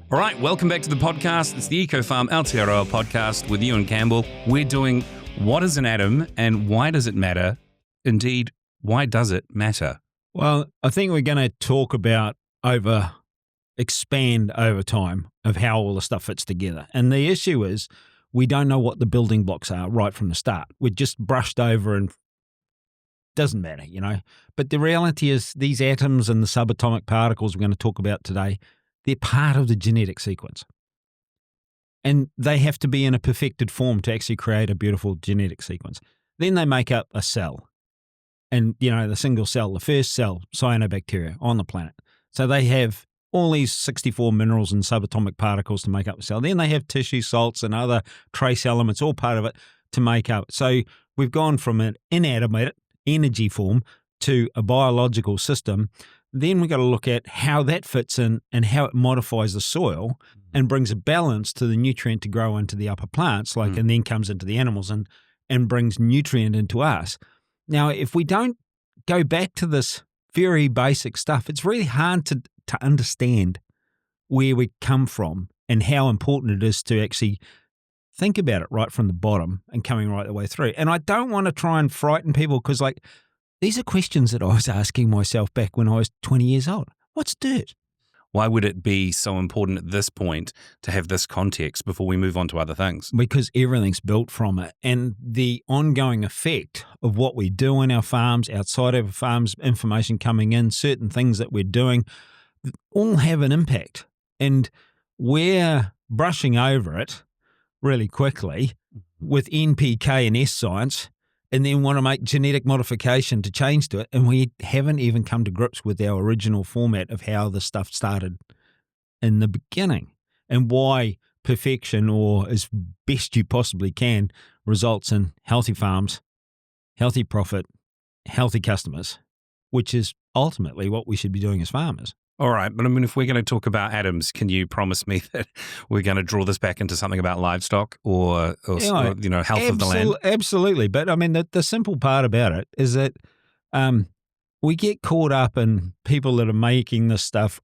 All right, welcome back to the podcast. It's the Eco Farm Aotearoa podcast with Ewan Campbell. We're doing what is an atom and why does it matter? Indeed, why does it matter? Well, I think we're going to talk about expand over time of how all the stuff fits together. And the issue is we don't know what the building blocks are right from the start. We're just brushed over and doesn't matter, you know. But the reality is these atoms and the subatomic particles we're going to talk about today, they're part of the genetic sequence. And they have to be in a perfected form to actually create a beautiful genetic sequence. Then they make up a cell. And, you know, the single cell, the first cell, cyanobacteria on the planet. So they have all these 64 minerals and subatomic particles to make up the cell. Then they have tissue, salts, and other trace elements, all part of it, to make up. So we've gone from an inanimate energy form to a biological system. Then we've got to look at how that fits in and how it modifies the soil and brings a balance to the nutrient to grow into the upper plants, and then comes into the animals and brings nutrient into us. Now, if we don't go back to this very basic stuff, it's really hard to understand where we come from and how important it is to actually think about it right from the bottom and coming right the way through. And I don't want to try and frighten people because, these are questions that I was asking myself back when I was 20 years old. What's dirt? Why would it be so important at this point to have this context before we move on to other things? Because everything's built from it. And the ongoing effect of what we do in our farms, outside of our farms, information coming in, certain things that we're doing, all have an impact. And we're brushing over it really quickly with NPK and S science, and then want to make genetic modification to change to it. And we haven't even come to grips with our original format of how the stuff started in the beginning and why perfection, or as best you possibly can, results in healthy farms, healthy profit, healthy customers, which is ultimately what we should be doing as farmers. All right, but I mean, if we're going to talk about atoms, can you promise me that we're going to draw this back into something about livestock or health of the land? Absolutely. But I mean, the simple part about it is that we get caught up in people that are making this stuff.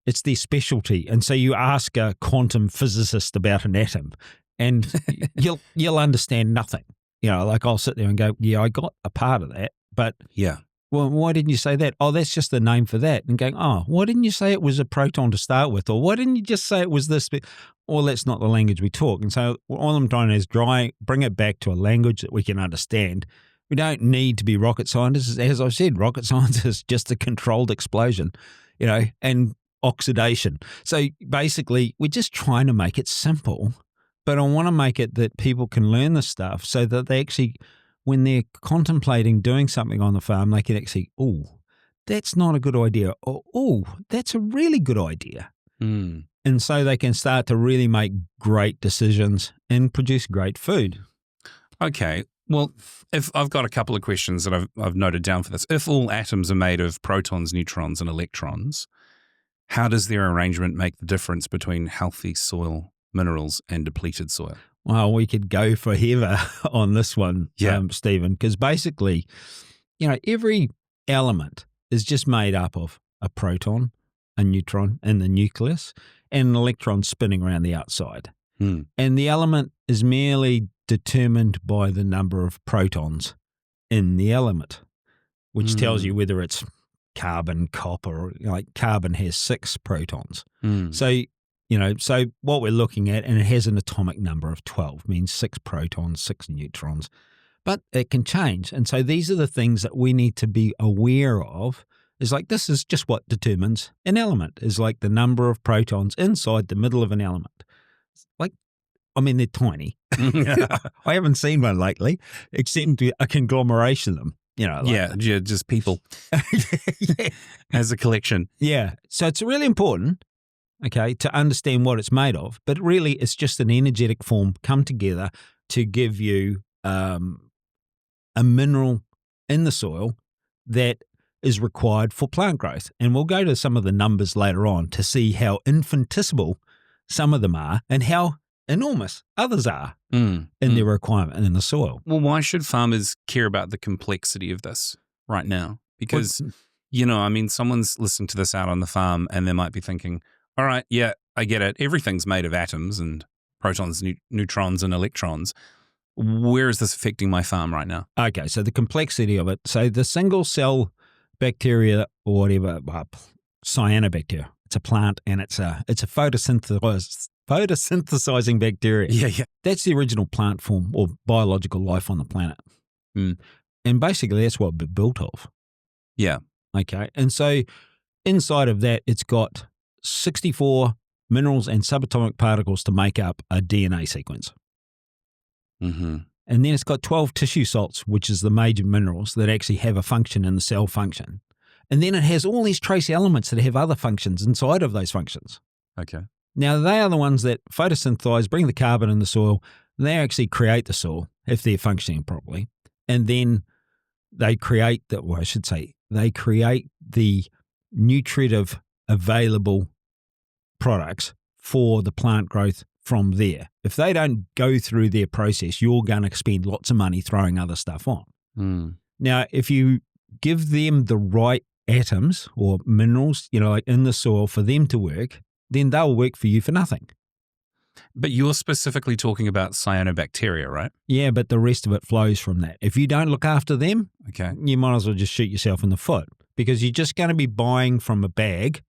It's their specialty. And so you ask a quantum physicist about an atom and you'll understand nothing. You know, I'll sit there and go, yeah, I got a part of that, but yeah. Well, why didn't you say that? Oh, that's just the name for that. And going, oh, why didn't you say it was a proton to start with? Or why didn't you just say it was this? Well, that's not the language we talk. And so all I'm trying to is bring it back to a language that we can understand. We don't need to be rocket scientists. As I've said, rocket science is just a controlled explosion, and oxidation. So basically, we're just trying to make it simple. But I want to make it that people can learn this stuff so that they actually, when they're contemplating doing something on the farm, they can actually, that's not a good idea. Or, that's a really good idea. Mm. And so they can start to really make great decisions and produce great food. Okay. Well, if I've got a couple of questions that I've noted down for this. If all atoms are made of protons, neutrons, and electrons, how does their arrangement make the difference between healthy soil, minerals, and depleted soil? Well, we could go forever on this one, Stephen, because basically, every element is just made up of a proton, a neutron in the nucleus, and an electron spinning around the outside. Mm. And the element is merely determined by the number of protons in the element, which tells you whether it's carbon, copper, carbon has 6 protons. Mm. So what we're looking at, and it has an atomic number of 12, means 6 protons, 6 neutrons, but it can change. And so these are the things that we need to be aware of. This is just what determines an element, is the number of protons inside the middle of an element. They're tiny. I haven't seen one lately, except a conglomeration of them. Just people as a collection. Yeah. So it's really important, to understand what it's made of, but really it's just an energetic form come together to give you a mineral in the soil that is required for plant growth. And we'll go to some of the numbers later on to see how infinitesimal some of them are and how enormous others are in their requirement in the soil. Well, why should farmers care about the complexity of this right now? Because, someone's listening to this out on the farm and they might be thinking, all right, I get it. Everything's made of atoms and protons, neutrons, and electrons. Where is this affecting my farm right now? Okay, so the complexity of it. So the single cell bacteria or whatever, cyanobacteria. It's a plant and it's a photosynthesizing bacteria. Yeah. That's the original plant form or biological life on the planet. Mm. And basically that's what it's built of. Yeah. Okay. And so inside of that, it's got 64 minerals and subatomic particles to make up a DNA sequence. Mm-hmm. And then it's got 12 tissue salts, which is the major minerals that actually have a function in the cell function. And then it has all these trace elements that have other functions inside of those functions. Okay. Now, they are the ones that photosynthesize, bring the carbon in the soil. They actually create the soil if they're functioning properly. And then they create they create the nutritive available products for the plant growth from there. If they don't go through their process, you're going to spend lots of money throwing other stuff on. Mm. Now, if you give them the right atoms or minerals, like in the soil for them to work, then they'll work for you for nothing. But you're specifically talking about cyanobacteria, right? Yeah, but the rest of it flows from that. If you don't look after them, Okay. you might as well just shoot yourself in the foot because you're just going to be buying from a bag,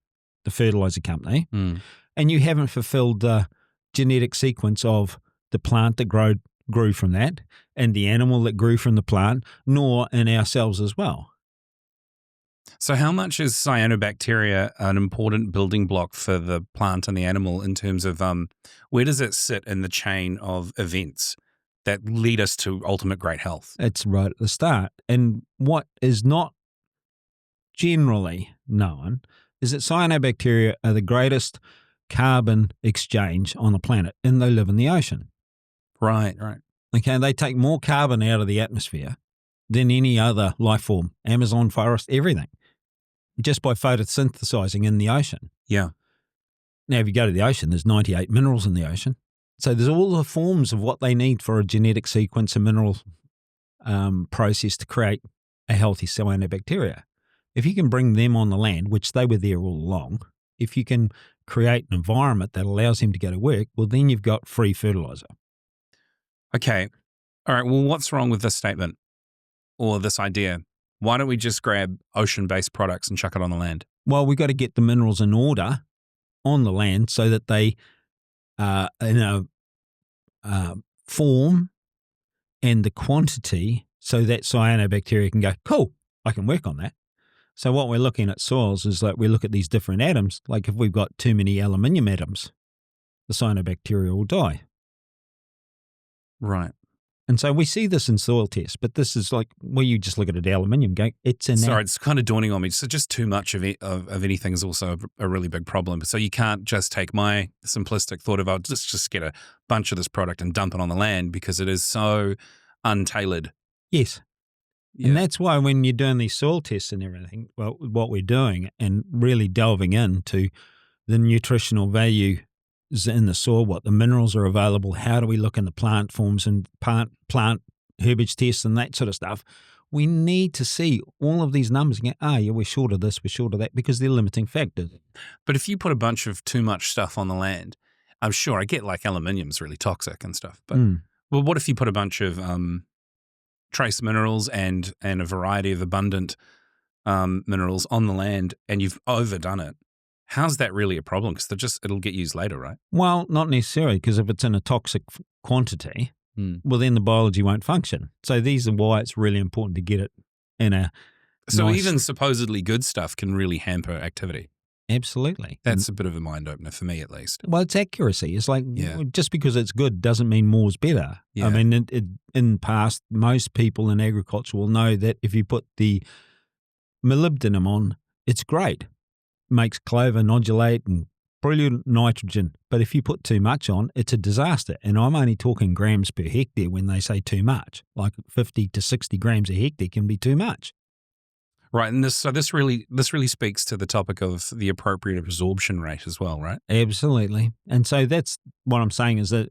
the fertiliser company, and you haven't fulfilled the genetic sequence of the plant that grew from that and the animal that grew from the plant, nor in ourselves as well. So how much is cyanobacteria an important building block for the plant and the animal in terms of where does it sit in the chain of events that lead us to ultimate great health? It's right at the start. And what is not generally known is that cyanobacteria are the greatest carbon exchange on the planet, and they live in the ocean. Right. Okay, they take more carbon out of the atmosphere than any other life form, Amazon forest, everything, just by photosynthesizing in the ocean. Yeah. Now, if you go to the ocean, there's 98 minerals in the ocean. So there's all the forms of what they need for a genetic sequence and mineral process to create a healthy cyanobacteria. If you can bring them on the land, which they were there all along, if you can create an environment that allows them to go to work, well, then you've got free fertilizer. Okay. All right. Well, what's wrong with this statement or this idea? Why don't we just grab ocean-based products and chuck it on the land? Well, we've got to get the minerals in order on the land so that they are in a form and the quantity so that cyanobacteria can go, cool, I can work on that. So what we're looking at soils is like we look at these different atoms. Like if we've got too many aluminium atoms, the cyanobacteria will die. Right. And so we see this in soil tests, but this is like where you just look at an aluminium going, it's in Sorry, it's kind of dawning on me. So just too much of anything is also a really big problem. So you can't just take my simplistic thought of, let's just get a bunch of this product and dump it on the land because it is so untailored. Yes. Yeah. And that's why when you're doing these soil tests and everything, well, what we're doing and really delving into the nutritional value is in the soil, what the minerals are available, how do we look in the plant forms and plant herbage tests and that sort of stuff. We need to see all of these numbers and go, yeah, we're short of this, we're short of that, because they're limiting factors. But if you put a bunch of too much stuff on the land, I'm sure I get like aluminium's really toxic and stuff. But well, what if you put a bunch of trace minerals and a variety of abundant minerals on the land and you've overdone it? How's that really a problem? Because it'll get used later, right? Well, not necessarily, because if it's in a toxic quantity, well, then the biology won't function. So these are why it's really important to get it in a So nice, even supposedly good stuff can really hamper activity. Absolutely. That's a bit of a mind opener for me, at least. Well, it's accuracy. It's like just because it's good doesn't mean more's better. Yeah. I mean, in the past, most people in agriculture will know that if you put the molybdenum on, it's great. Makes clover nodulate and brilliant nitrogen. But if you put too much on, it's a disaster. And I'm only talking grams per hectare when they say too much. Like 50 to 60 grams a hectare can be too much. Right, and this really speaks to the topic of the appropriate absorption rate as well, right? Absolutely. And so that's what I'm saying is that,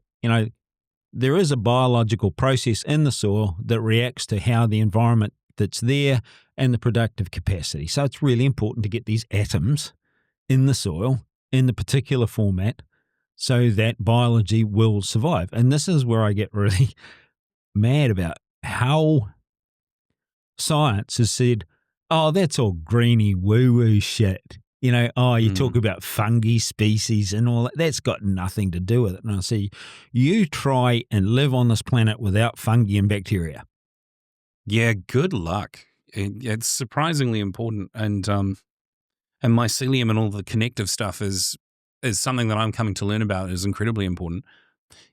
there is a biological process in the soil that reacts to how the environment that's there and the productive capacity. So it's really important to get these atoms in the soil in the particular format so that biology will survive. And this is where I get really mad about how science has said, oh, that's all greeny woo-woo shit. You talk about fungi species and all that. That's got nothing to do with it. And I say, you try and live on this planet without fungi and bacteria. Yeah, good luck. It's surprisingly important. And mycelium and all the connective stuff is something that I'm coming to learn about. Is incredibly important.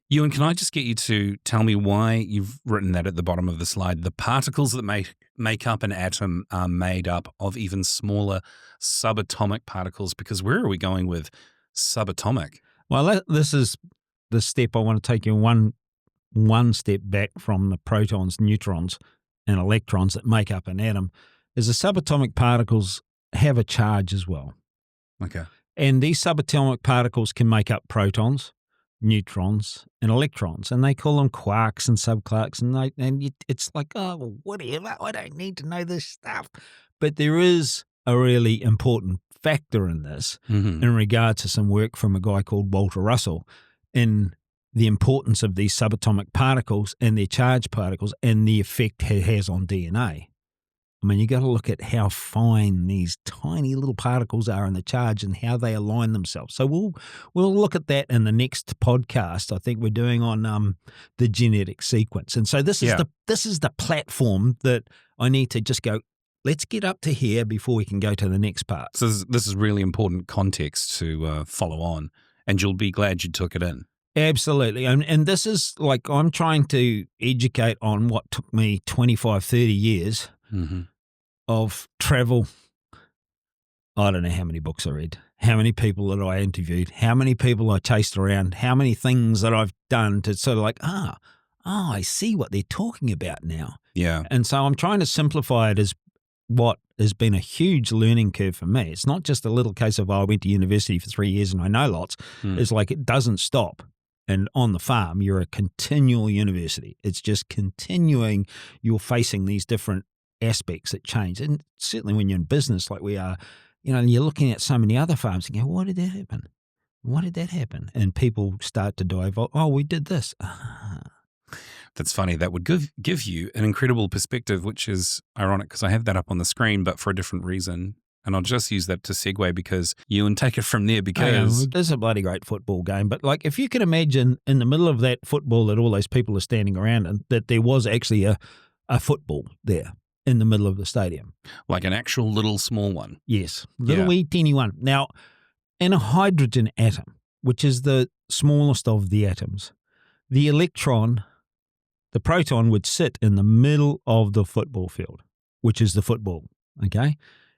Ewan, can I just get you to tell me why you've written that at the bottom of the slide? The particles that make up an atom are made up of even smaller subatomic particles, because where are we going with subatomic? Well, this is the step I want to take you one step back from the protons, neutrons, and electrons that make up an atom, is the subatomic particles have a charge as well. Okay. And these subatomic particles can make up protons, neutrons, and electrons, and they call them quarks and subquarks, and it's like, oh, well, whatever, I don't need to know this stuff. But there is a really important factor in this in regard to some work from a guy called Walter Russell in the importance of these subatomic particles and their charged particles and the effect it has on DNA. I mean, you got to look at how fine these tiny little particles are in the charge and how they align themselves. So we'll look at that in the next podcast. I think we're doing on the genetic sequence. And so this is the platform that I need to just go, let's get up to here before we can go to the next part. So this is really important context to follow on, and you'll be glad you took it in. Absolutely. And this is like, I'm trying to educate on what took me 25, 30 years of travel. I don't know how many books I read, how many people that I interviewed, how many people I chased around, how many things that I've done to sort of like, I see what they're talking about now. Yeah. And so I'm trying to simplify it as what has been a huge learning curve for me. It's not just a little case of, I went to university for 3 years and I know lots. It's like, it doesn't stop. And on the farm, you're a continual university. It's just continuing. You're facing these different aspects that change. And certainly when you're in business like we are, you're looking at so many other farms and go, why did that happen? Why did that happen? And people start to dive, oh, we did this. That's funny. That would give you an incredible perspective, which is ironic because I have that up on the screen, but for a different reason. And I'll just use that to segue because you and take it from there because it's a bloody great football game. But like, if you can imagine in the middle of that football that all those people are standing around and that there was actually a football there in the middle of the stadium. Like an actual little small one. Yes. Little wee teeny one. Now, in a hydrogen atom, which is the smallest of the atoms, the proton would sit in the middle of the football field, which is the football, okay?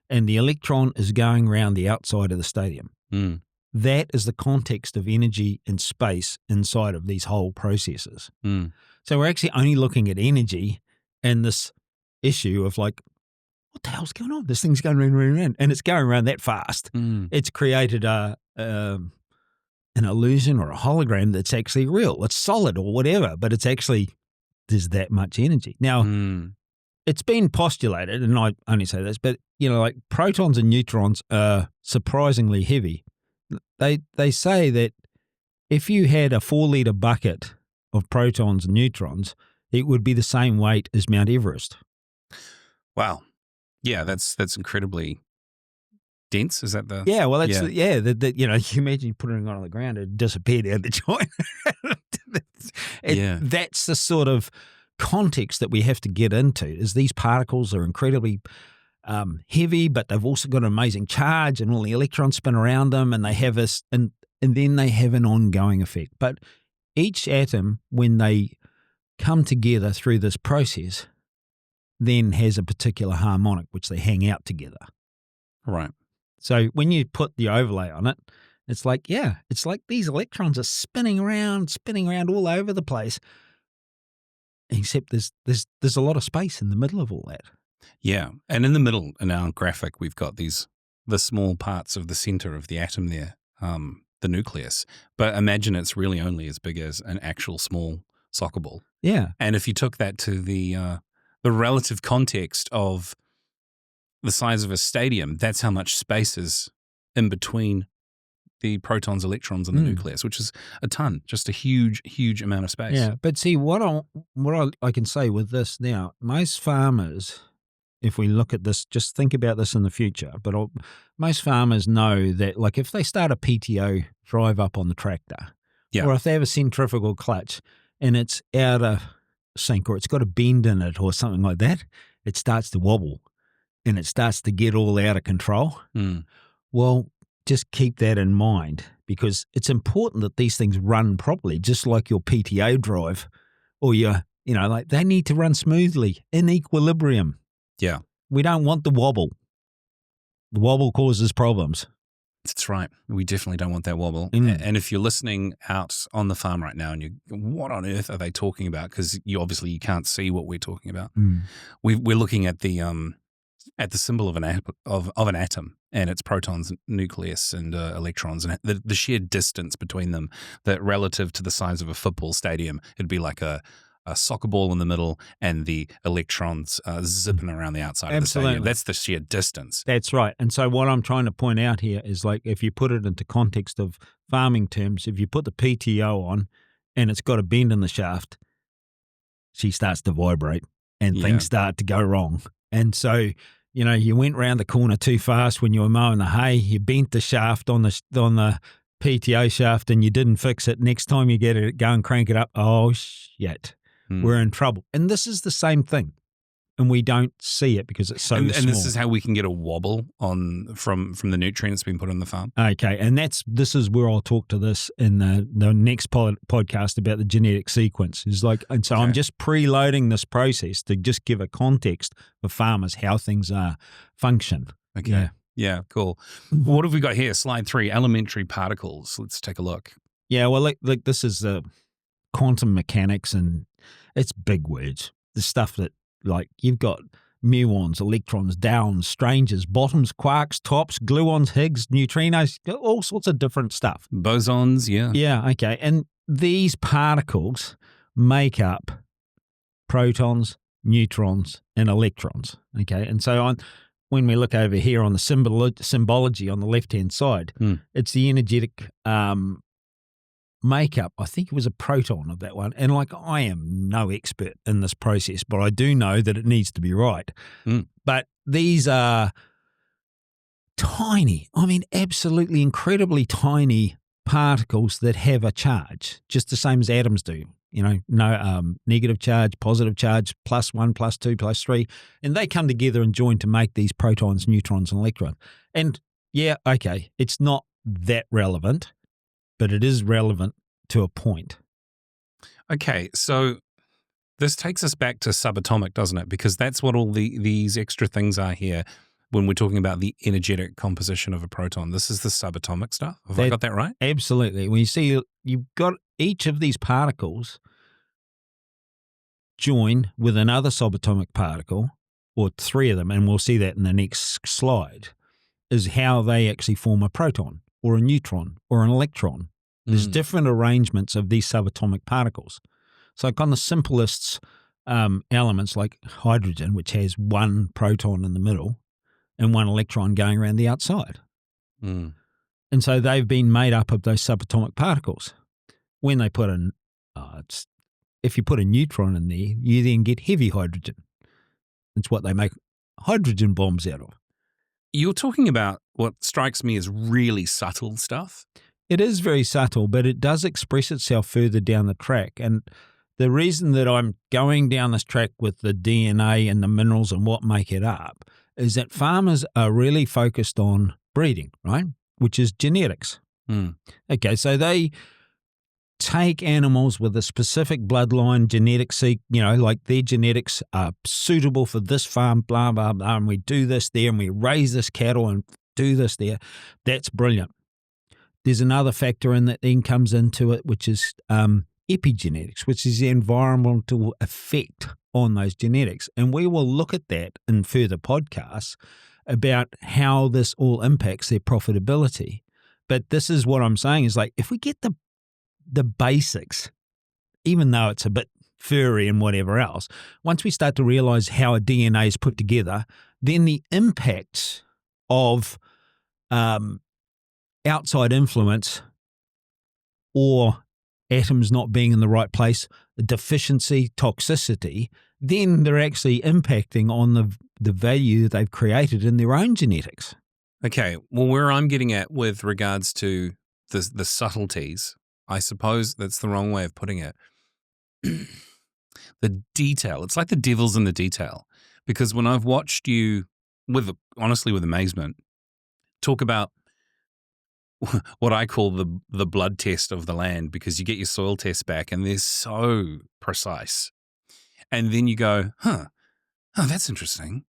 And the electron is going around the outside of the stadium. That is the context of energy and space inside of these whole processes. So we're actually only looking at energy and this issue of like, what the hell's going on? This thing's going around, and it's going around that fast. It's created an illusion or a hologram that's actually real. It's solid or whatever, but it's actually, there's that much energy. Now, it's been postulated, and I only say this, but like protons and neutrons are surprisingly heavy. They say that if you had a 4-liter bucket of protons and neutrons, it would be the same weight as Mount Everest. Wow. Yeah, that's incredibly dense. Is that the? Yeah, well, that's you imagine putting it on the ground, it disappeared out of the joint. That's the sort of context that we have to get into. Is these particles are incredibly heavy, but they've also got an amazing charge, and all the electrons spin around them, and they have this, and then they have an ongoing effect. But each atom, when they come together through this process, then has a particular harmonic which they hang out together. Right. So when you put the overlay on it, it's like these electrons are spinning around all over the place. Except there's a lot of space in the middle of all that. Yeah, and in the middle in our graphic, we've got the small parts of the center of the atom there, the nucleus. But imagine it's really only as big as an actual small soccer ball. Yeah, and if you took that to the relative context of the size of a stadium, that's how much space is in between the protons, electrons in the nucleus, which is a ton, just a huge, huge amount of space. Yeah, but see, what I can say with this now, most farmers, if we look at this, just think about this in the future, but most farmers know that, like, if they start a PTO drive up on the tractor, or if they have a centrifugal clutch and it's out of sync or it's got a bend in it or something like that, it starts to wobble and it starts to get all out of control. Well, just keep that in mind, because it's important that these things run properly, just like your PTO drive or your, like, they need to run smoothly in equilibrium. Yeah. We don't want the wobble. The wobble causes problems. That's right. We definitely don't want that wobble. And if you're listening out on the farm right now and what on earth are they talking about? Because you can't see what we're talking about. We're looking at the symbol of an atom and its protons, nucleus, and electrons, and the sheer distance between them, that relative to the size of a football stadium, it'd be like a soccer ball in the middle and the electrons zipping around the outside of the stadium. That's the sheer distance. That's right. And so what I'm trying to point out here is, like, if you put it into context of farming terms, if you put the PTO on and it's got a bend in the shaft, she starts to vibrate and things start to go wrong. And so, you went round the corner too fast when you were mowing the hay, you bent the shaft on the PTO shaft and you didn't fix it. Next time you get it, go and crank it up. Oh, shit. We're in trouble. And this is the same thing. And we don't see it because it's so small. And this is how we can get a wobble from the nutrients being put on the farm. Okay. And this is where I'll talk to this in the next podcast about the genetic sequence. I'm just preloading this process to just give a context for farmers how things function. Okay. Yeah, cool. What have we got here? Slide 3, elementary particles. Let's take a look. Yeah, well, like this is quantum mechanics, and it's big words. The stuff that, like, you've got muons, electrons, downs, strangers, bottoms, quarks, tops, gluons, Higgs, neutrinos, all sorts of different stuff. Bosons, yeah. Yeah, okay. And these particles make up protons, neutrons, and electrons, okay? And so when we look over here on the symbology on the left-hand side, it's the energetic makeup. I think it was a proton of that one. And, like, I am no expert in this process, but I do know that it needs to be right. But these are tiny, absolutely incredibly tiny particles that have a charge, just the same as atoms do. No negative charge, positive charge, +1, +2, +3. And they come together and join to make these protons, neutrons, and electrons. And, yeah, okay, it's not that relevant, but it is relevant to a point. Okay, so this takes us back to subatomic, doesn't it? Because that's what all these extra things are here when we're talking about the energetic composition of a proton. This is the subatomic stuff. Have I got that right? Absolutely. When you see you've got each of these particles join with another subatomic particle, or 3 of them, and we'll see that in the next slide, is how they actually form a proton or a neutron or an electron. There's different arrangements of these subatomic particles. So, like, on the simplest elements, like hydrogen, which has 1 proton in the middle and 1 electron going around the outside. And so they've been made up of those subatomic particles. When they put if you put a neutron in there, you then get heavy hydrogen. It's what they make hydrogen bombs out of. You're talking about what strikes me as really subtle stuff. It is very subtle, but it does express itself further down the track. And the reason that I'm going down this track with the DNA and the minerals and what make it up is that farmers are really focused on breeding, right? Which is genetics. Okay, so they take animals with a specific bloodline, genetics, like their genetics are suitable for this farm, blah, blah, blah, and we do this there and we raise this cattle and do this there. That's brilliant. There's another factor in that then comes into it, which is epigenetics, which is the environmental effect on those genetics. And we will look at that in further podcasts about how this all impacts their profitability. But this is what I'm saying is, like, if we get the basics, even though it's a bit furry and whatever else, once we start to realize how a DNA is put together, then the impacts of outside influence or atoms not being in the right place, deficiency, toxicity, then they're actually impacting on the value they've created in their own genetics. Okay, well, where I'm getting at with regards to the subtleties, I suppose that's the wrong way of putting it. The detail, it's like the devil's in the detail. Because when I've watched you, honestly with amazement, talk about what I call the blood test of the land, because you get your soil tests back and they're so precise. And then you go, oh, that's interesting.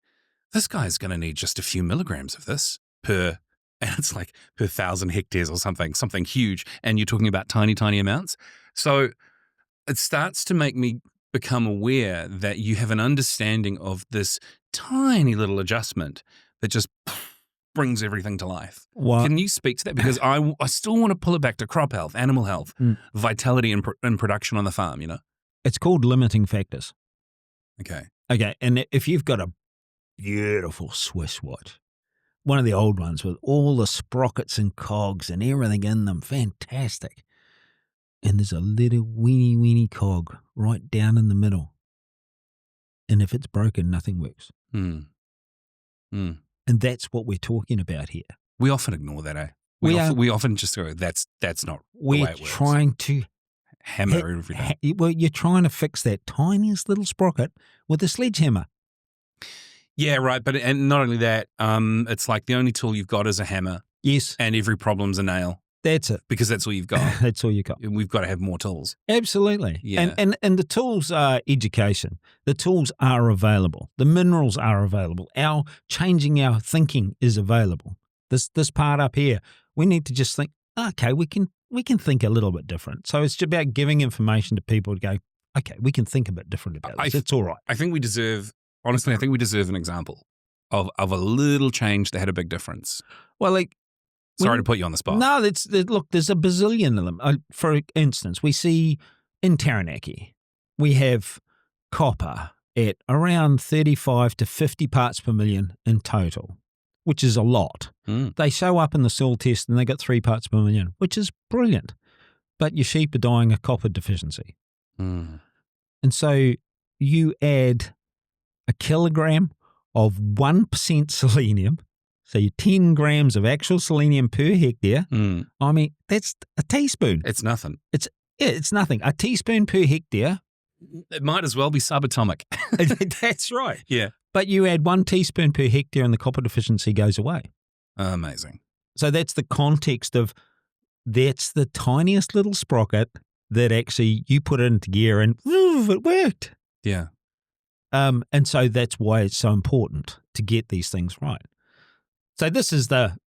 This guy's going to need just a few milligrams of this per, and it's like per 1,000 hectares or something huge. And you're talking about tiny, tiny amounts. So it starts to make me become aware that you have an understanding of this tiny little adjustment that just brings everything to life. What? Can you speak to that? Because I still want to pull it back to crop health, animal health, vitality and production on the farm, you know? It's called limiting factors. Okay. Okay, and if you've got a beautiful Swiss watch, one of the old ones with all the sprockets and cogs and everything in them, fantastic. And there's a little weeny cog right down in the middle. And if it's broken, nothing works. And that's what we're talking about here. We often ignore that, eh? We often just go, that's not the way it works. We're trying to hammer everything. Well, you're trying to fix that tiniest little sprocket with a sledgehammer. Yeah, right. And not only that, it's like the only tool you've got is a hammer. Yes. And every problem's a nail. That's it. Because that's all you've got. That's all you got. We've got to have more tools. Absolutely. Yeah. And the tools are education. The tools are available. The minerals are available. Changing our thinking is available. This part up here, we need to just think, okay, we can think a little bit different. So it's about giving information to people to go, okay, we can think a bit different about this. It's all right. I think we deserve an example of a little change that had a big difference. Well, sorry to put you on the spot. No, look, there's a bazillion of them. For instance, we see in Taranaki, we have copper at around 35 to 50 parts per million in total, which is a lot. They show up in the soil test and they got 3 parts per million, which is brilliant. But your sheep are dying of copper deficiency. And so you add a kilogram of 1% selenium, so you're 10 grams of actual selenium per hectare. I mean, that's a teaspoon. It's nothing. It's nothing. A teaspoon per hectare. It might as well be subatomic. That's right. Yeah. But you add 1 teaspoon per hectare and the copper deficiency goes away. Amazing. So that's the context of that's the tiniest little sprocket that actually you put it into gear and it worked. Yeah. And so that's why it's so important to get these things right. So this is the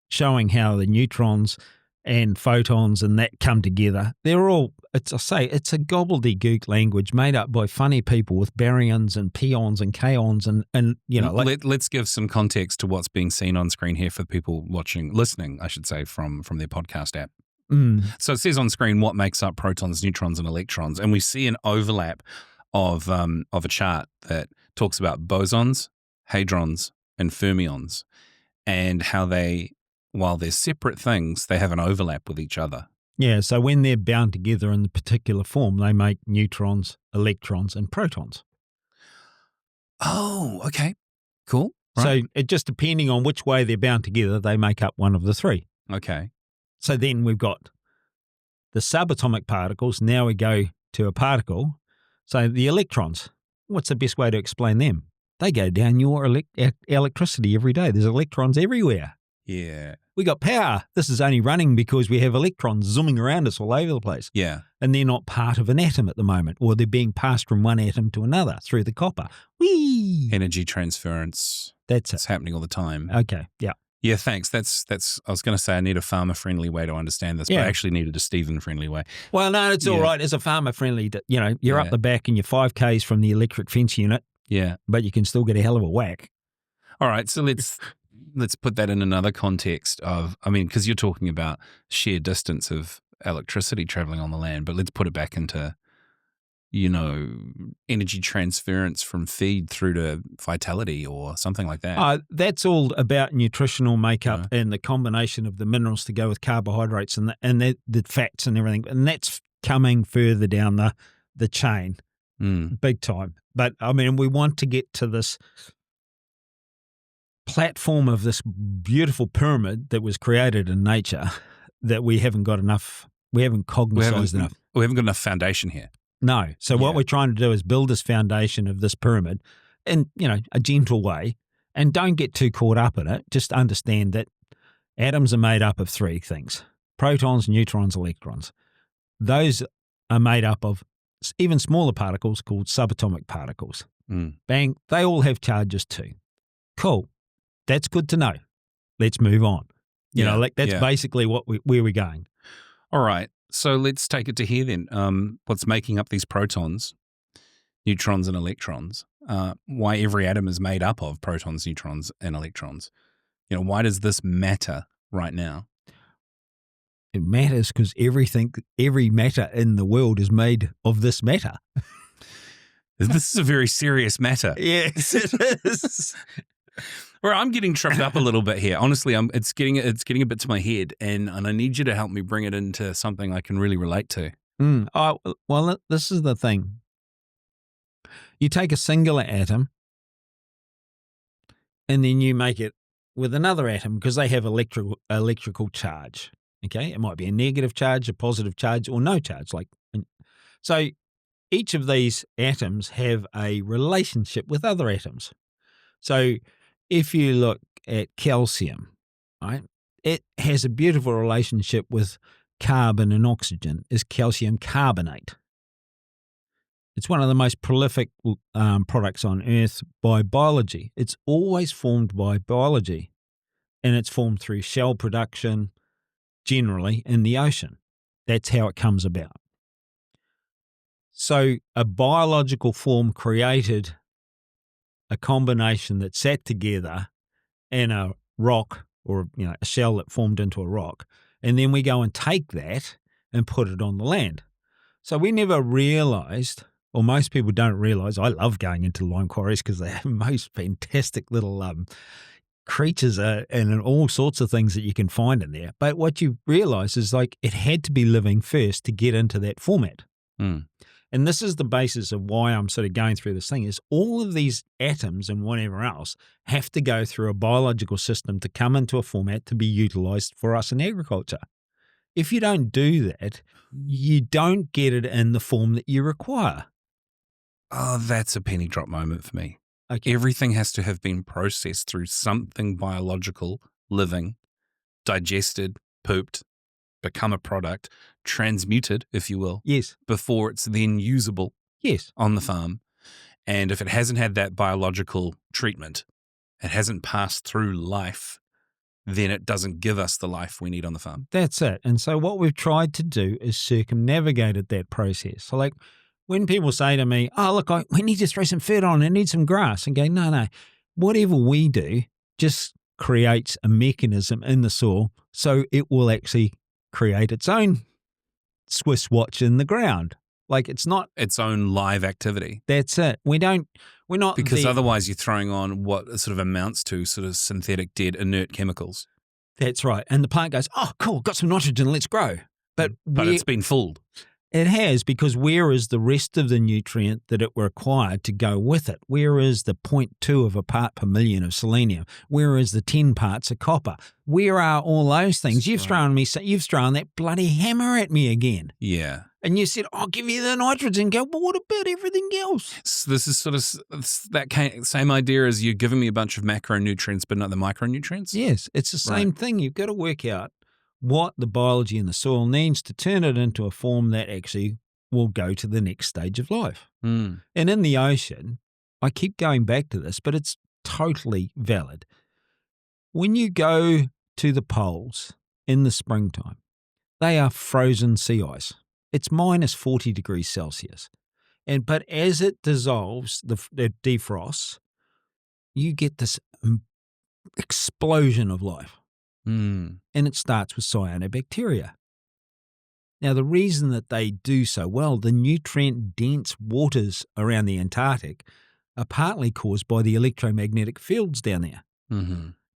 showing how the neutrons and photons and that come together. They're all, it's a gobbledygook language made up by funny people with baryons and pions and kaons and you know. Let's give some context to what's being seen on screen here for people listening, I should say, from their podcast app. So it says on screen what makes up protons, neutrons, and electrons, and we see an overlap of a chart that talks about bosons, hadrons, and fermions, and how while they're separate things, they have an overlap with each other. Yeah, so when they're bound together in the particular form, they make neutrons, electrons, and protons. Oh, okay. Cool. Right. So it just depending on which way they're bound together, they make up one of the 3. Okay. So then we've got the subatomic particles. Now we go to a particle. So the electrons, what's the best way to explain them? They go down your electricity every day. There's electrons everywhere. Yeah. We got power. This is only running because we have electrons zooming around us all over the place. Yeah. And they're not part of an atom at the moment, or they're being passed from one atom to another through the copper. Whee! Energy transference. That's it. It's happening all the time. Okay. Yeah. Yeah, thanks. That's. I was going to say I need a farmer-friendly way to understand this, but I actually needed a Stephen-friendly way. Well, no, it's all right. As a farmer-friendly, you're up the back and you're 5 Ks from the electric fence unit. Yeah, but you can still get a hell of a whack. All right, so let's put that in another context of, because you're talking about sheer distance of electricity traveling on the land, but let's put it back into energy transference from feed through to vitality or something like that. That's all about nutritional makeup and the combination of the minerals to go with carbohydrates and the fats and everything. And that's coming further down the chain, big time. But, I mean, we want to get to this platform of this beautiful pyramid that was created in nature that we haven't got enough, we haven't cognized enough. We haven't got enough foundation here. No. So what we're trying to do is build this foundation of this pyramid in, a gentle way, and don't get too caught up in it. Just understand that atoms are made up of three things: protons, neutrons, electrons. Those are made up of even smaller particles called subatomic particles. Bang, they all have charges too. Cool. That's good to know. Let's move on. That's basically where we're going. All right. So let's take it to here then. What's making up these protons, neutrons, and electrons? Why every atom is made up of protons, neutrons, and electrons? Why does this matter right now? It matters because every matter in the world is made of this matter. This is a very serious matter. Yes, it is. Well, I'm getting tripped up a little bit here. Honestly, it's getting a bit to my head, and I need you to help me bring it into something I can really relate to. Well, this is the thing. You take a singular atom, and then you make it with another atom because they have electrical charge. Okay, it might be a negative charge, a positive charge, or no charge. So each of these atoms have a relationship with other atoms. So if you look at calcium, right, it has a beautiful relationship with carbon and oxygen, is calcium carbonate. It's one of the most prolific products on Earth by biology. It's always formed by biology, and it's formed through shell production, generally in the ocean. That's how it comes about. So a biological form created a combination that sat together in a rock or a shell that formed into a rock, and then we go and take that and put it on the land. So we never realised, or most people don't realise, I love going into lime quarries because they have most fantastic little creatures and all sorts of things that you can find in there. But what you realise is it had to be living first to get into that format. And this is the basis of why I'm sort of going through this thing, is all of these atoms and whatever else have to go through a biological system to come into a format to be utilised for us in agriculture. If you don't do that, you don't get it in the form that you require. Oh, that's a penny drop moment for me. Okay. Everything has to have been processed through something biological, living, digested, pooped, become a product, transmuted, if you will. Yes. Before it's then usable. Yes. On the farm. And if it hasn't had that biological treatment, it hasn't passed through life, then it doesn't give us the life we need on the farm. That's it. And so what we've tried to do is circumnavigate that process. So when people say to me, oh, look, we need to throw some fert on, I need some grass, and go, no, whatever we do just creates a mechanism in the soil so it will actually create its own Swiss watch in the ground. It's not its own live activity. That's it. We're not because otherwise you're throwing on what sort of amounts to sort of synthetic, dead, inert chemicals. That's right. And the plant goes, oh, cool, got some nitrogen, let's grow. But it's been fooled. It has, because where is the rest of the nutrient that it required to go with it? Where is the 0.2 of a part per million of selenium? Where is the 10 parts of copper? Where are all those things? You've thrown that bloody hammer at me again. Yeah. And you said, I'll give you the nitrogen. Go, but what about everything else? So this is sort of that same idea as you giving me a bunch of macronutrients, but not the micronutrients? Yes, it's the same thing. You've got to work out what the biology in the soil needs to turn it into a form that actually will go to the next stage of life. And in the ocean, I keep going back to this, but it's totally valid. When you go to the poles in the springtime, they are frozen sea ice. It's minus 40 degrees Celsius. But as it dissolves, it defrosts, you get this explosion of life. And it starts with cyanobacteria. Now, the reason that they do so well, the nutrient-dense waters around the Antarctic are partly caused by the electromagnetic fields down there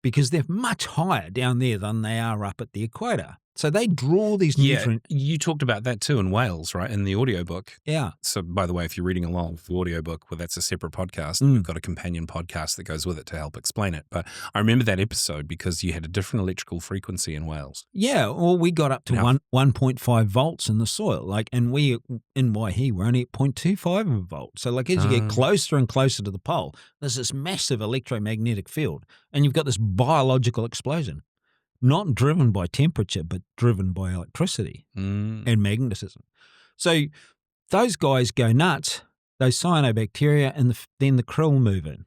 because they're much higher down there than they are up at the equator. So they draw these nutrients. You talked about that too in Wales, right, in the audiobook. Yeah. So, by the way, if you're reading along with the audiobook, well, that's a separate podcast. We've got a companion podcast that goes with it to help explain it. But I remember that episode because you had a different electrical frequency in Wales. Yeah, well, we got up to 1.5 volts in the soil. And we, in Waihi, we're only at 0.25 of a volt. So, as you get closer and closer to the pole, there's this massive electromagnetic field, and you've got this biological explosion. Not driven by temperature, but driven by electricity and magnetism. So those guys go nuts, those cyanobacteria, and then the krill move in.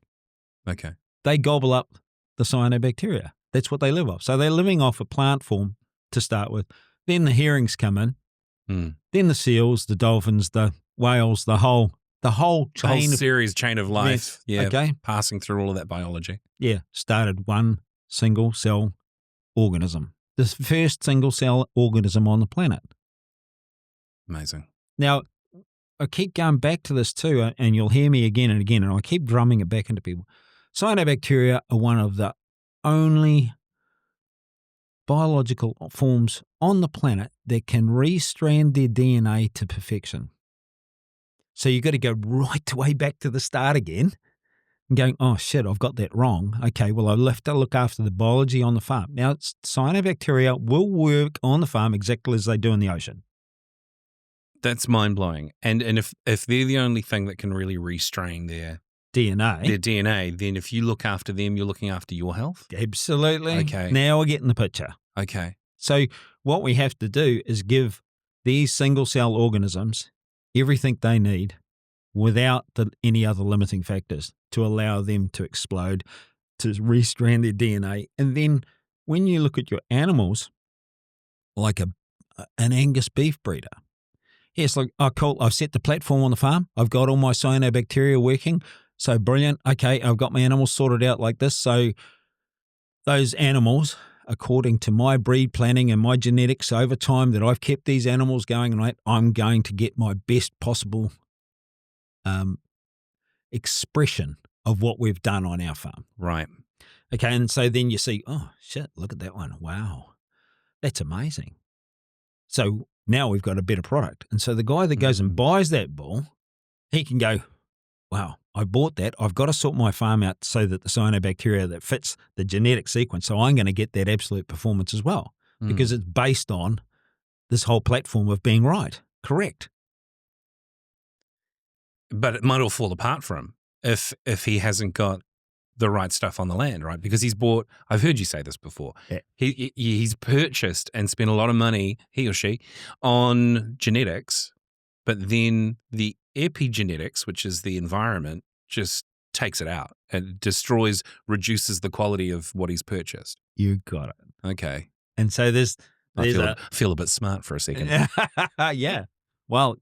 Okay. They gobble up the cyanobacteria. That's what they live off. So they're living off a plant form to start with. Then the herrings come in. Then the seals, the dolphins, the whales, the whole chain. Chain of life. Yes. Yeah. Okay. Passing through all of that biology. Yeah. Started one single cell organism, the first single-cell organism on the planet. Amazing. Now, I keep going back to this too, and you'll hear me again and again, and I keep drumming it back into people. Cyanobacteria are one of the only biological forms on the planet that can restrand their DNA to perfection. So you've got to go right the way back to the start again. And going, oh, shit, I've got that wrong. Okay, well, I'll have to look after the biology on the farm. Now, cyanobacteria will work on the farm exactly as they do in the ocean. That's mind-blowing. And if they're the only thing that can really restrain their DNA, then if you look after them, you're looking after your health? Absolutely. Okay. Now we're getting the picture. Okay. So what we have to do is give these single-cell organisms everything they need without any other limiting factors to allow them to explode, to restrand their DNA. And then when you look at your animals, like an Angus beef breeder, it's like, oh, cool, I've set the platform on the farm. I've got all my cyanobacteria working. So brilliant. Okay, I've got my animals sorted out like this. So those animals, according to my breed planning and my genetics over time that I've kept these animals going, right, I'm going to get my best possible expression of what we've done on our farm. Right. Okay, and so then you see, oh, shit, look at that one. Wow, that's amazing. So now we've got a better product. And so the guy that goes and buys that bull, he can go, wow, I bought that. I've got to sort my farm out so that the cyanobacteria that fits the genetic sequence, so I'm going to get that absolute performance as well because it's based on this whole platform of being right, correct. But it might all fall apart for him if he hasn't got the right stuff on the land, right? Because he's bought, I've heard you say this before, he's purchased and spent a lot of money, he or she, on genetics, but then the epigenetics, which is the environment, just takes it out and destroys, reduces the quality of what he's purchased. You got it. Okay. And so I feel a bit smart for a second. Yeah. Well,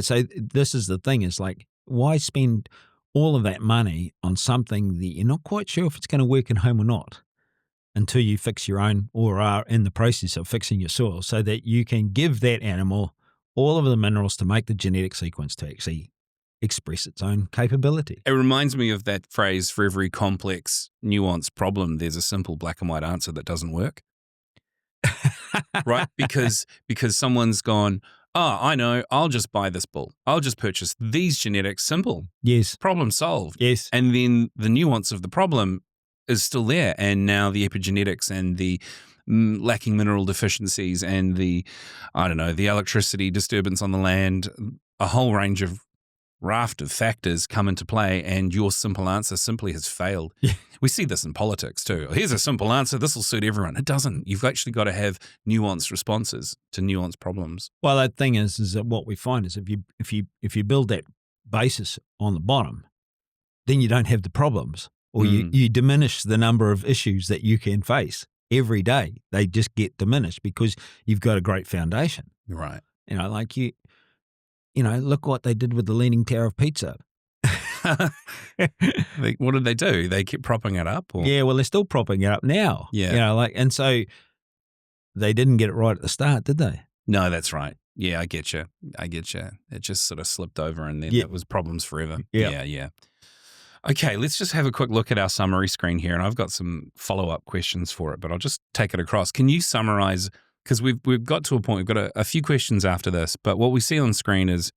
so this is the thing, is like, why spend all of that money on something that you're not quite sure if it's going to work at home or not until you fix your own or are in the process of fixing your soil so that you can give that animal all of the minerals to make the genetic sequence to actually express its own capability. It reminds me of that phrase, for every complex, nuanced problem, there's a simple black and white answer that doesn't work. Right? Because someone's gone, oh, I know, I'll just buy this bull. I'll just purchase these genetics. Simple. Yes. Problem solved. Yes. And then the nuance of the problem is still there. And now the epigenetics and the lacking mineral deficiencies and the electricity disturbance on the land, a whole range of raft of factors come into play, and your simple answer simply has failed. Yeah. We see this in politics too. Here's a simple answer. This will suit everyone. It doesn't. You've actually got to have nuanced responses to nuanced problems. Well, the thing is that what we find is if you build that basis on the bottom, then you don't have the problems, or you diminish the number of issues that you can face every day. They just get diminished because you've got a great foundation. Right. Look what they did with the Leaning Tower of Pisa. What did they do? They kept propping it up? Or? Yeah, well, they're still propping it up now. Yeah. And so they didn't get it right at the start, did they? No, that's right. Yeah, I get you. It just sort of slipped over and then it was problems forever. Yeah. Okay, let's just have a quick look at our summary screen here. And I've got some follow-up questions for it, but I'll just take it across. Can you summarize, because we've got to a point, we've got a few questions after this, but what we see on screen is,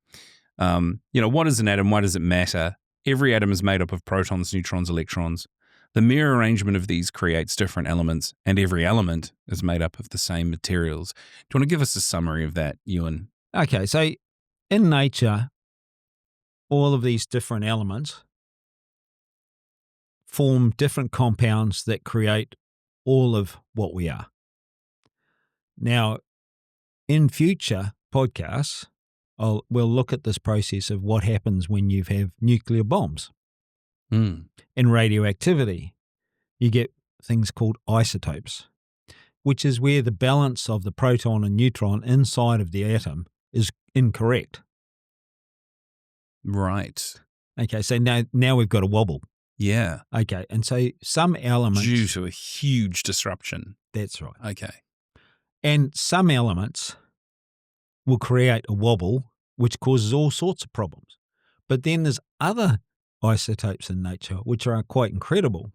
what is an atom? Why does it matter? Every atom is made up of protons, neutrons, electrons. The mere arrangement of these creates different elements, and every element is made up of the same materials. Do you want to give us a summary of that, Ewan? Okay, so in nature, all of these different elements form different compounds that create all of what we are. Now, in future podcasts, we'll look at this process of what happens when you have nuclear bombs. In radioactivity, you get things called isotopes, which is where the balance of the proton and neutron inside of the atom is incorrect. Right. Okay, so now we've got a wobble. Yeah. Okay, and so some elements... Due to a huge disruption. That's right. Okay. And some elements will create a wobble, which causes all sorts of problems. But then there's other isotopes in nature, which are quite incredible,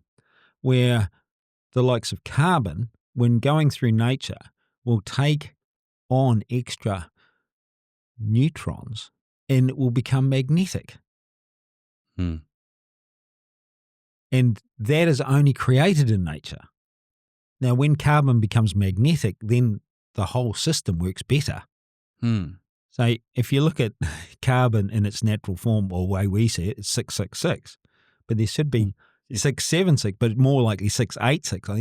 where the likes of carbon, when going through nature, will take on extra neutrons and it will become magnetic. And that is only created in nature. Now, when carbon becomes magnetic, then the whole system works better. So if you look at carbon in its natural form, or way we see it, it's 666. But there should be 676, but more likely 686. I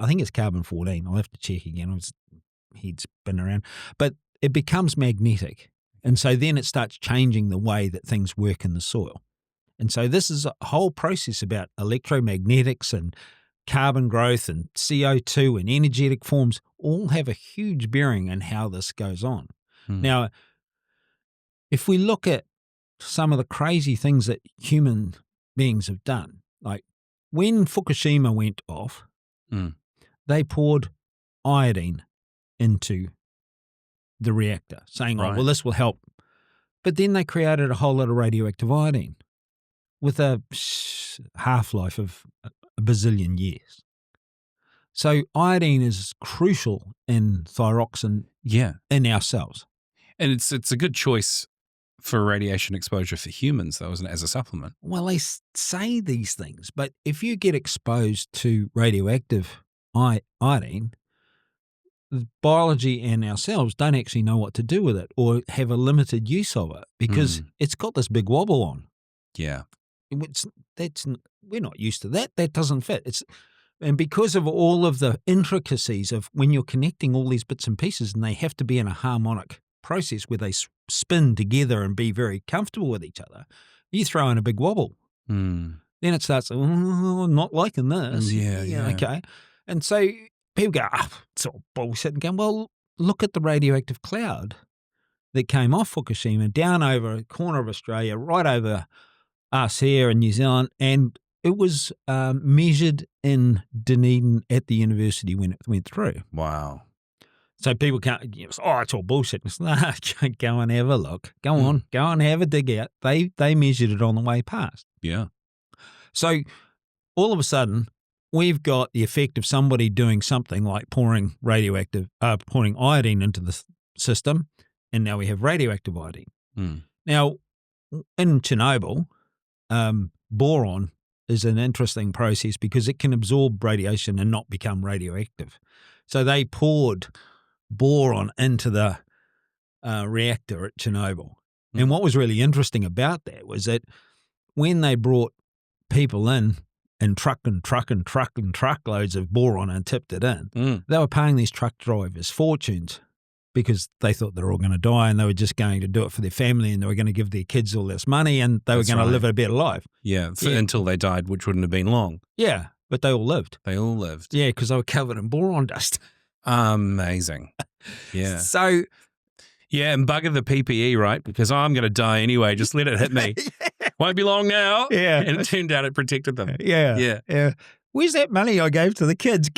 think it's carbon-14. I'll have to check again. Head's been around. But it becomes magnetic. And so then it starts changing the way that things work in the soil. And so this is a whole process about electromagnetics and carbon growth and CO2 and energetic forms all have a huge bearing in how this goes on. Now, if we look at some of the crazy things that human beings have done, like when Fukushima went off, they poured iodine into the reactor, saying, oh, well, this will help. But then they created a whole lot of radioactive iodine with a half-life of a bazillion years. So iodine is crucial in thyroxine in our cells. And it's a good choice for radiation exposure for humans, though, isn't it, as a supplement? Well, they say these things, but if you get exposed to radioactive iodine, biology and our cells don't actually know what to do with it or have a limited use of it because it's got this big wobble on. Yeah. We're not used to that. That doesn't fit. And because of all of the intricacies of when you're connecting all these bits and pieces and they have to be in a harmonic process where they spin together and be very comfortable with each other, you throw in a big wobble. Then it starts, I'm not liking this. Yeah. Okay. And so people go, it's all bullshit, and go, well, look at the radioactive cloud that came off Fukushima down over a corner of Australia, right over us here in New Zealand, and it was measured in Dunedin at the university when it went through. Wow. So people can't, it's all bullshit. It's, go and have a look. Go on and have a dig out. They measured it on the way past. Yeah. So all of a sudden, we've got the effect of somebody doing something like pouring iodine into the system, and now we have radioactive iodine. Now, in Chernobyl, boron is an interesting process because it can absorb radiation and not become radioactive. So they poured boron into the reactor at Chernobyl. And what was really interesting about that was that when they brought people in and truckloads of boron and tipped it in, they were paying these truck drivers fortunes because they thought they were all going to die and they were just going to do it for their family and they were going to give their kids all this money and they were going to live a better life. Yeah, until they died, which wouldn't have been long. Yeah, but they all lived. Yeah, because they were covered in boron dust. Amazing. Yeah. So... yeah, and bugger the PPE, right? Because I'm going to die anyway. Just let it hit me. Won't be long now. Yeah. And it turned out it protected them. Yeah. Where's that money I gave to the kids?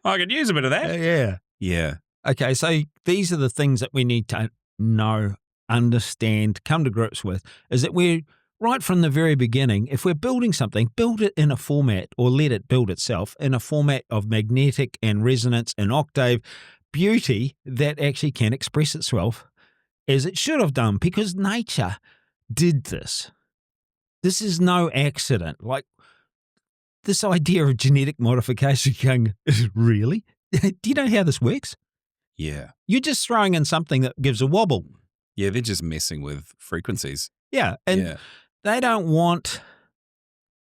I could use a bit of that. Yeah. Yeah. Okay, so these are the things that we need to know, understand, come to grips with, is that we're right from the very beginning, if we're building something, build it in a format or let it build itself in a format of magnetic and resonance and octave beauty that actually can express itself as it should have done, because nature did this. This is no accident. Like this idea of genetic modification going, really? Do you know how this works? Yeah. You're just throwing in something that gives a wobble. Yeah, they're just messing with frequencies. Yeah, and they don't want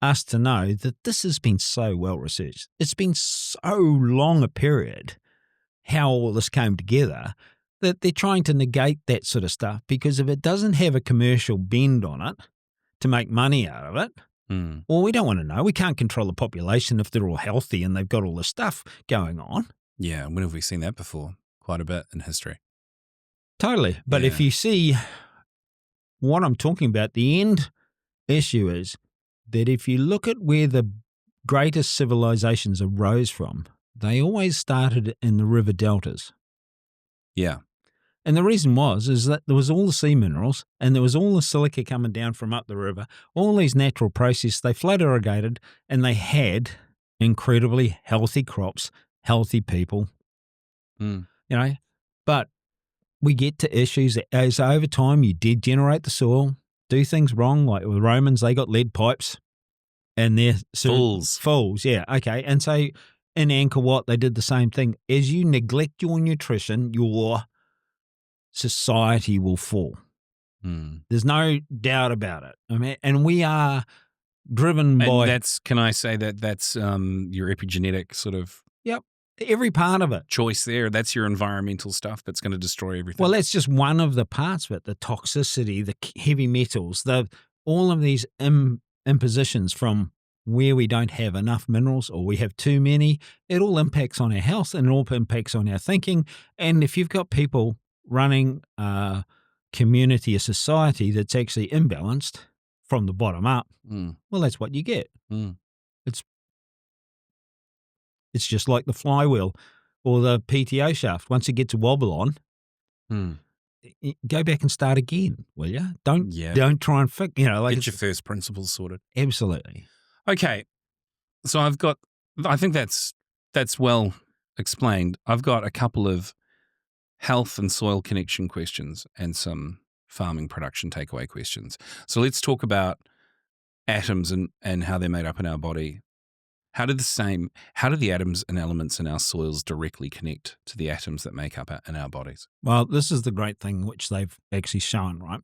us to know that this has been so well researched. It's been so long a period how all this came together that they're trying to negate that sort of stuff, because if it doesn't have a commercial bend on it to make money out of it, well, we don't want to know. We can't control the population if they're all healthy and they've got all this stuff going on. Yeah, when have we seen that before? Quite a bit in history. Totally. But if you see what I'm talking about, the end issue is that if you look at where the greatest civilizations arose from, they always started in the river deltas. Yeah. And the reason is that there was all the sea minerals and there was all the silica coming down from up the river, all these natural processes, they flood irrigated, and they had incredibly healthy crops, healthy people, but we get to issues as over time you degenerate the soil, do things wrong, like with Romans, they got lead pipes and they're fools, yeah, okay. And so in Angkor Wat, they did the same thing. As you neglect your nutrition, your society will fall. There's no doubt about it. I mean, and we are driven by... Can I say that's your epigenetic sort of... Yep. Every part of it. Choice there. That's your environmental stuff that's going to destroy everything. Well, that's just one of the parts of it. The toxicity, the heavy metals, all of these impositions from where we don't have enough minerals or we have too many, it all impacts on our health and it all impacts on our thinking. And if you've got people running a community, a society that's actually imbalanced from the bottom up, well, that's what you get. It's just like the flywheel or the PTO shaft. Once it gets a wobble on, go back and start again, will you? Don't try and fix, get your first principles sorted. Absolutely. Okay. So I think that's well explained. I've got a couple of health and soil connection questions and some farming production takeaway questions. So let's talk about atoms and how they're made up in our body. How do the atoms and elements in our soils directly connect to the atoms that make up in our bodies? Well, this is the great thing which they've actually shown, right?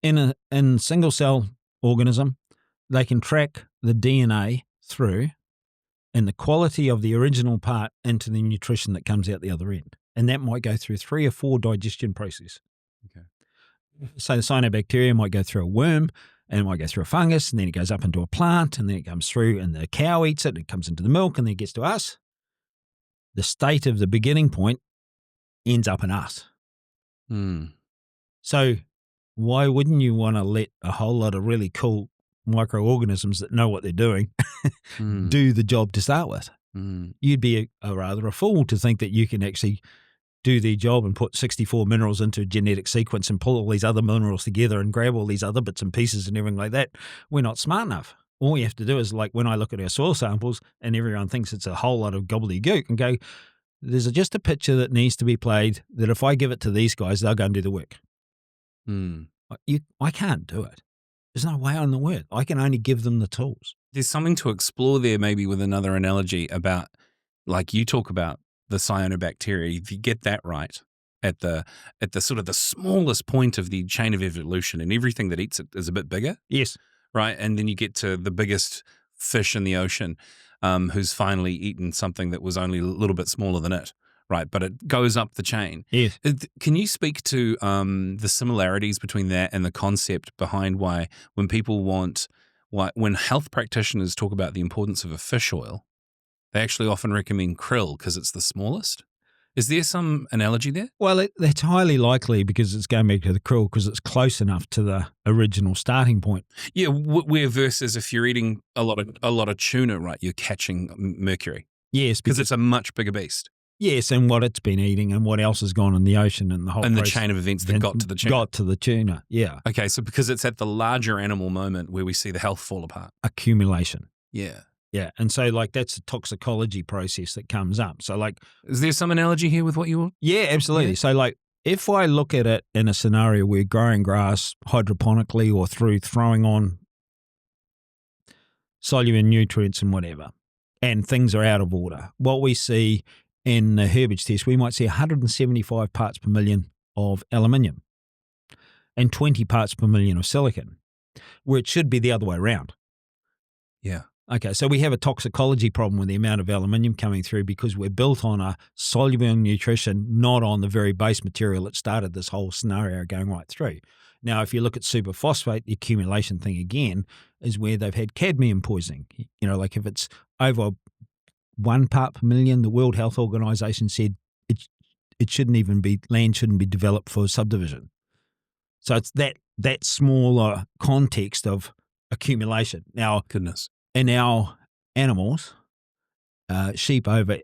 In a single cell organism, they can track the DNA through and the quality of the original part into the nutrition that comes out the other end. And that might go through 3 or 4 digestion processes. Okay. So the cyanobacteria might go through a worm, and it might go through a fungus, and then it goes up into a plant, and then it comes through, and the cow eats it, and it comes into the milk, and then it gets to us. The state of the beginning point ends up in us. So why wouldn't you want to let a whole lot of really cool microorganisms that know what they're doing do the job to start with? You'd be rather a fool to think that you can actually do the job and put 64 minerals into a genetic sequence and pull all these other minerals together and grab all these other bits and pieces and everything like that. We're not smart enough. All you have to do is, like when I look at our soil samples and everyone thinks it's a whole lot of gobbledygook, and go, there's just a picture that needs to be played that if I give it to these guys, they'll go and do the work. I can't do it. There's no way on the word. I can only give them the tools. There's something to explore there, maybe with another analogy about, like you talk about the cyanobacteria. If you get that right at the sort of the smallest point of the chain of evolution, and everything that eats it is a bit bigger. Yes. Right. And then you get to the biggest fish in the ocean, who's finally eaten something that was only a little bit smaller than it. Right. But it goes up the chain. Yes. Can you speak to the similarities between that and the concept behind why when health practitioners talk about the importance of a fish oil, they actually often recommend krill because it's the smallest? Is there some analogy there? Well, that's highly likely because it's going back to the krill because it's close enough to the original starting point. Yeah, where versus if you're eating a lot of tuna, right, you're catching mercury. Yes, because it's a much bigger beast. Yes, and what it's been eating and what else has gone in the ocean and the whole And the process. chain of events that got to the tuna. Got to the tuna, yeah. Okay, so because it's at the larger animal moment where we see the health fall apart. Accumulation. Yeah. Yeah, and so like that's a toxicology process that comes up. So like, Is there some analogy here with what you were? yeah, absolutely. Yeah. So like, if I look at it in a scenario where growing grass hydroponically or through throwing on soluble nutrients and whatever, and things are out of order, what we see in the herbage test, we might see 175 parts per million of aluminium and 20 parts per million of silicon, where it should be the other way around. Yeah. Okay, so we have a toxicology problem with the amount of aluminium coming through because we're built on a soluble nutrition, not on the very base material that started this whole scenario going right through. Now, if you look at superphosphate, the accumulation thing again is where they've had cadmium poisoning. You know, like if it's over 1 part per million, the World Health Organization said it shouldn't even be, land shouldn't be developed for subdivision. So it's that smaller context of accumulation. Now, Goodness. in our animals, sheep over,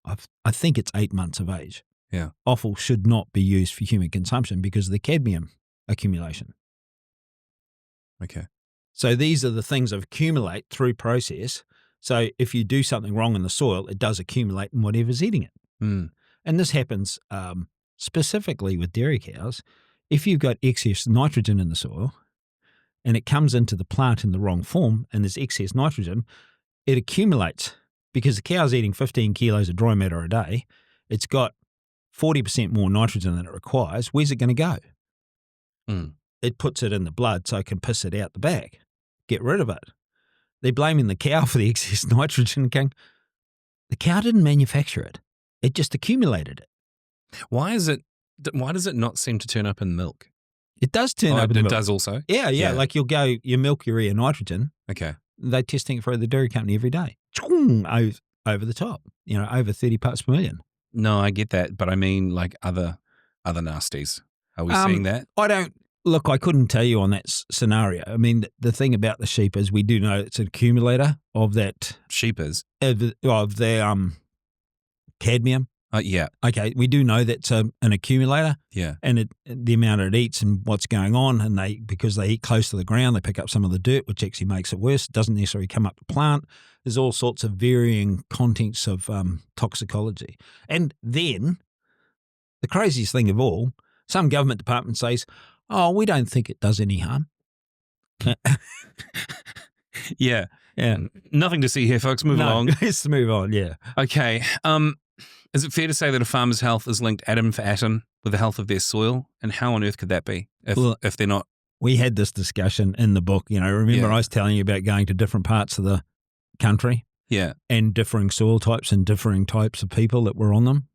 I think it's 8 months of age. Yeah. Offal should not be used for human consumption because of the cadmium accumulation. Okay. So these are the things that accumulate through process. So if you do something wrong in the soil, it does accumulate in whatever's eating it. Mm. And this happens specifically with dairy cows. If you've got excess nitrogen in the soil and it comes into the plant in the wrong form and there's excess nitrogen, it accumulates because the cow's eating 15 kilos of dry matter a day. It's got 40% more nitrogen than it requires. Where's it going to go? Mm. It puts it in the blood so it can piss it out the back, get rid of it. They're blaming the cow for the excess nitrogen, going, the cow didn't manufacture it. It just accumulated it. Why does it not seem to turn up in milk? It does turn up in it milk. does also? Yeah. Like you'll go, your milk urea nitrogen. Okay. They're testing it for the dairy company every day. Over the top, over 30 parts per million. No, I get that, but I mean like other nasties. Are we seeing that? I couldn't tell you on that scenario. I mean, the thing about the sheep is we do know it's an accumulator of that. Sheep is? Of the cadmium. Yeah. Okay, we do know that's an accumulator. Yeah. And the amount it eats and what's going on, and because they eat close to the ground, they pick up some of the dirt, which actually makes it worse. It doesn't necessarily come up the plant. There's all sorts of varying contents of toxicology. And then the craziest thing of all, some government department says, "Oh, we don't think it does any harm." Yeah. Yeah. Nothing to see here, folks. Move along. Let's move on. Yeah. Okay. Is it fair to say that a farmer's health is linked atom for atom with the health of their soil? And how on earth could that be if they're not? We had this discussion in the book. Remember I was telling you about going to different parts of the country? Yeah. And differing soil types and differing types of people that were on them.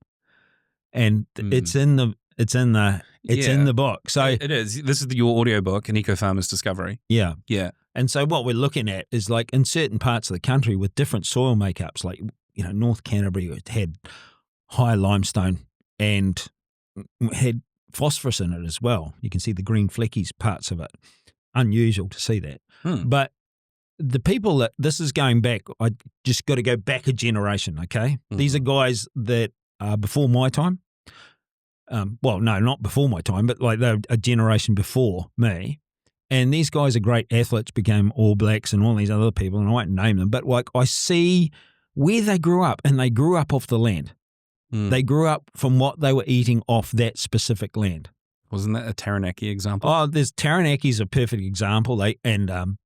And it's in the book. So it is. This is your audio book, An Eco Farmer's Discovery. Yeah. Yeah. And so what we're looking at is like in certain parts of the country with different soil makeups, like, North Canterbury had high limestone and had phosphorus in it as well. You can see the green fleckies parts of it. Unusual to see that. But the people that this is going back, I just got to go back a generation, okay? Mm-hmm. These are guys that are before my time. Well, no, not before my time, but like they're a generation before me. And these guys are great athletes, became All Blacks and all these other people, and I won't name them, but like I see where they grew up, and they grew up off the land. They grew up from what they were eating off that specific land. Wasn't that a Taranaki example? Oh, Taranaki's a perfect example. Down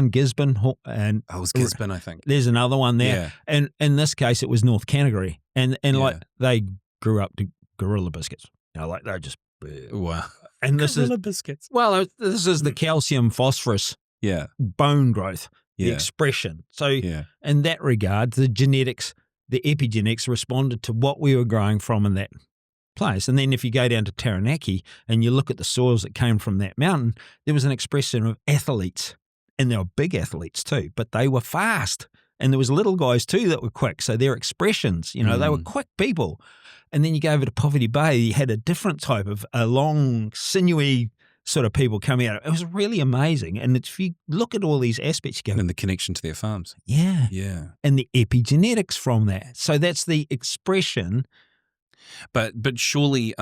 Gisborne and it was Gisborne, I think. There's another one there, yeah. And in this case, it was North Canterbury, and like they grew up to gorilla biscuits. Like they're just wow. And this gorilla biscuits. Well, this is the calcium phosphorus. Yeah. Bone growth. The expression. So in that regard, the genetics, the epigenetics responded to what we were growing from in that place. And then if you go down to Taranaki and you look at the soils that came from that mountain, there was an expression of athletes. And they were big athletes too, but they were fast. And there was little guys too that were quick. So their expressions, they were quick people. And then you go over to Poverty Bay, you had a different type of a long, sinewy sort of people coming out. It was really amazing. And if you look at all these aspects, you go, And the connection to their farms. yeah. Yeah. And the epigenetics from that. So that's the expression. But surely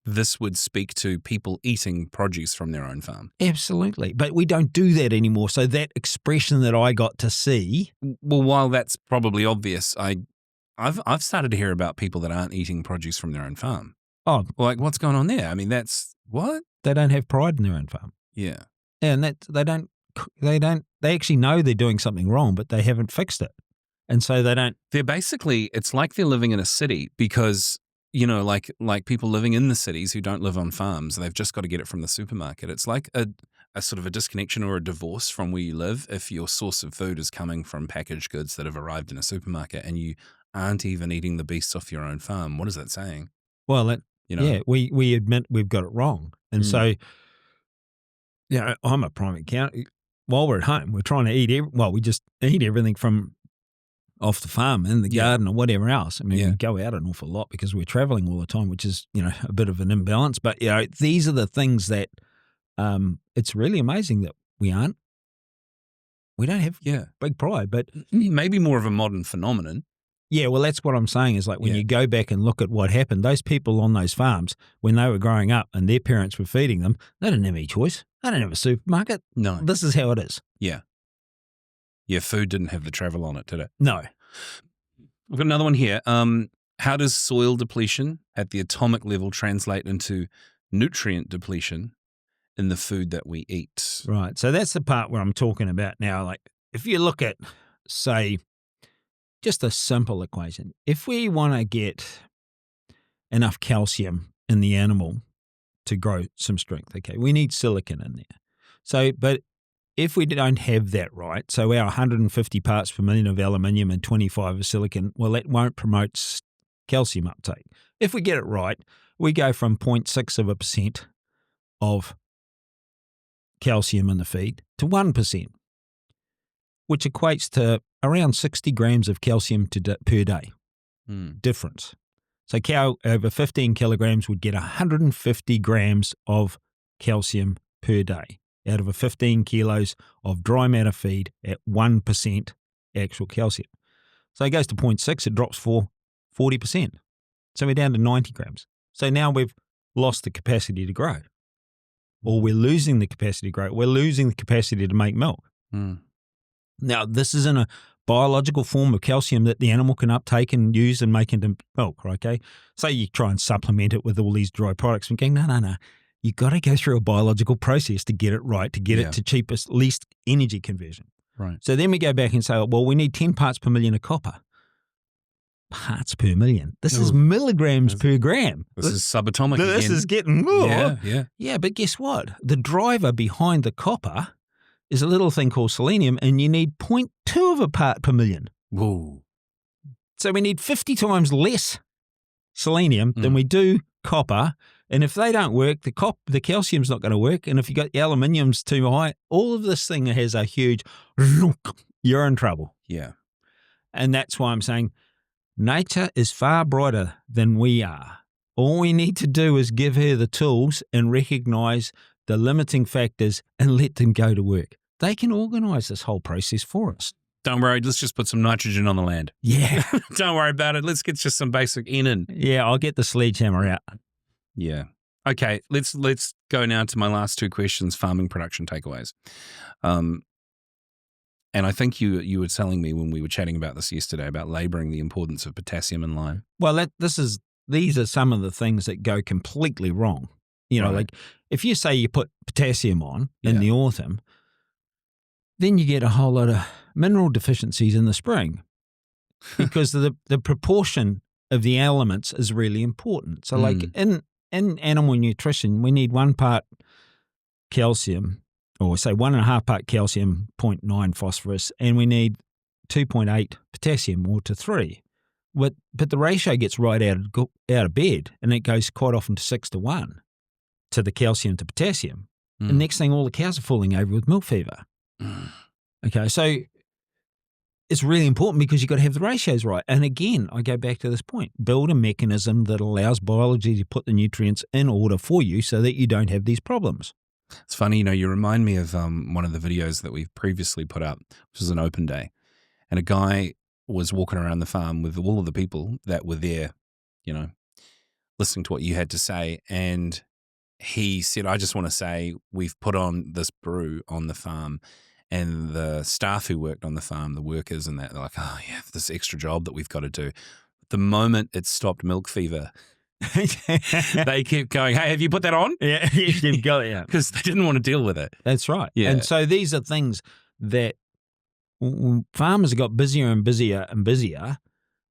this would speak to people eating produce from their own farm. Absolutely. But we don't do that anymore. So that expression that I got to see. Well, while that's probably obvious, I've started to hear about people that aren't eating produce from their own farm. Oh, Like, what's going on there? I mean, that's what? they don't have pride in their own farm. Yeah. And that they actually know they're doing something wrong, but they haven't fixed it. And so they don't. They're basically, it's like they're living in a city because, you know, like people living in the cities who don't live on farms, they've just got to get it from the supermarket. It's like a sort of a disconnection or a divorce from where you live if your source of food is coming from packaged goods that have arrived in a supermarket and you aren't even eating the beasts off your own farm. What is that saying? Well, You know? yeah, we admit we've got it wrong. And so, I'm a prime account. While we're at home, we're trying to eat, we just eat everything from off the farm in the garden or whatever else. I mean, we go out an awful lot because we're traveling all the time, which is, a bit of an imbalance. But, these are the things that it's really amazing that we don't have big pride. But maybe more of a modern phenomenon. yeah, well, that's what I'm saying is like when you go back and look at what happened, those people on those farms, when they were growing up and their parents were feeding them, they didn't have any choice. They didn't have a supermarket. No. This is how it is. Yeah. Yeah, food didn't have the travel on it, did it? No. We've got another one here. How does soil depletion at the atomic level translate into nutrient depletion in the food that we eat? Right. So that's the part where I'm talking about now. Like if you look at, say, just a simple equation. If we want to get enough calcium in the animal to grow some strength, okay, we need silicon in there. So, but if we don't have that right, so our 150 parts per million of aluminium and 25 of silicon, well, that won't promote calcium uptake. If we get it right, we go from 0.6% of calcium in the feed to 1%, which equates to around 60 grams of calcium per day difference. So cow over 15 kilograms would get 150 grams of calcium per day out of a 15 kilos of dry matter feed at 1% actual calcium. So it goes to 0.6, it drops 40%. So we're down to 90 grams. So now we've lost the capacity to grow. Or we're losing the capacity to grow. We're losing the capacity to make milk. Now, this isn't a biological form of calcium that the animal can uptake and use and make into milk, okay? Say you try and supplement it with all these dry products and going, no. You've got to go through a biological process to get it right, to get it to cheapest, least energy conversion. Right. So then we go back and say, well, we need 10 parts per million of copper. Parts per million. This is milligrams per gram. This is subatomic This again. is getting more. Yeah. Yeah, but guess what? The driver behind the copper is a little thing called selenium, and you need 0.2 of a part per million. Whoa. So we need 50 times less selenium than we do copper. And if they don't work, the calcium's not going to work. And if you got the aluminium's too high, all of this thing has a huge, you're in trouble. Yeah. And that's why I'm saying nature is far brighter than we are. All we need to do is give her the tools and recognise the limiting factors and let them go to work. They can organise this whole process for us. Don't worry, let's just put some nitrogen on the land. Yeah. Don't worry about it. Let's get just some basic in. Yeah, I'll get the sledgehammer out. Yeah. Okay, let's go now to my last two questions, farming production takeaways. And I think you were telling me when we were chatting about this yesterday about labouring the importance of potassium in lime. Well, these are some of the things that go completely wrong. Like if you say you put potassium on in the autumn, then you get a whole lot of mineral deficiencies in the spring because the proportion of the elements is really important. So like in animal nutrition, we need 1 part calcium, or say 1.5 part calcium, 0.9 phosphorus, and we need 2.8 potassium, or to 3. But the ratio gets right out of bed, and it goes quite often to 6-1 to the calcium to potassium. And next thing, all the cows are falling over with milk fever. Okay, so it's really important because you've got to have the ratios right. And again, I go back to this point. Build a mechanism that allows biology to put the nutrients in order for you so that you don't have these problems. It's funny, you remind me of one of the videos that we've previously put up, which was an open day. And a guy was walking around the farm with all of the people that were there, listening to what you had to say. And he said, I just want to say we've put on this brew on the farm. And the staff who worked on the farm, the workers and that, they're like, oh, yeah, this extra job that we've got to do. The moment it stopped milk fever, they kept going, hey, have you put that on? Yeah, you've got it. Yeah, because they didn't want to deal with it. That's right. Yeah. And so these are things that farmers have got busier and busier and busier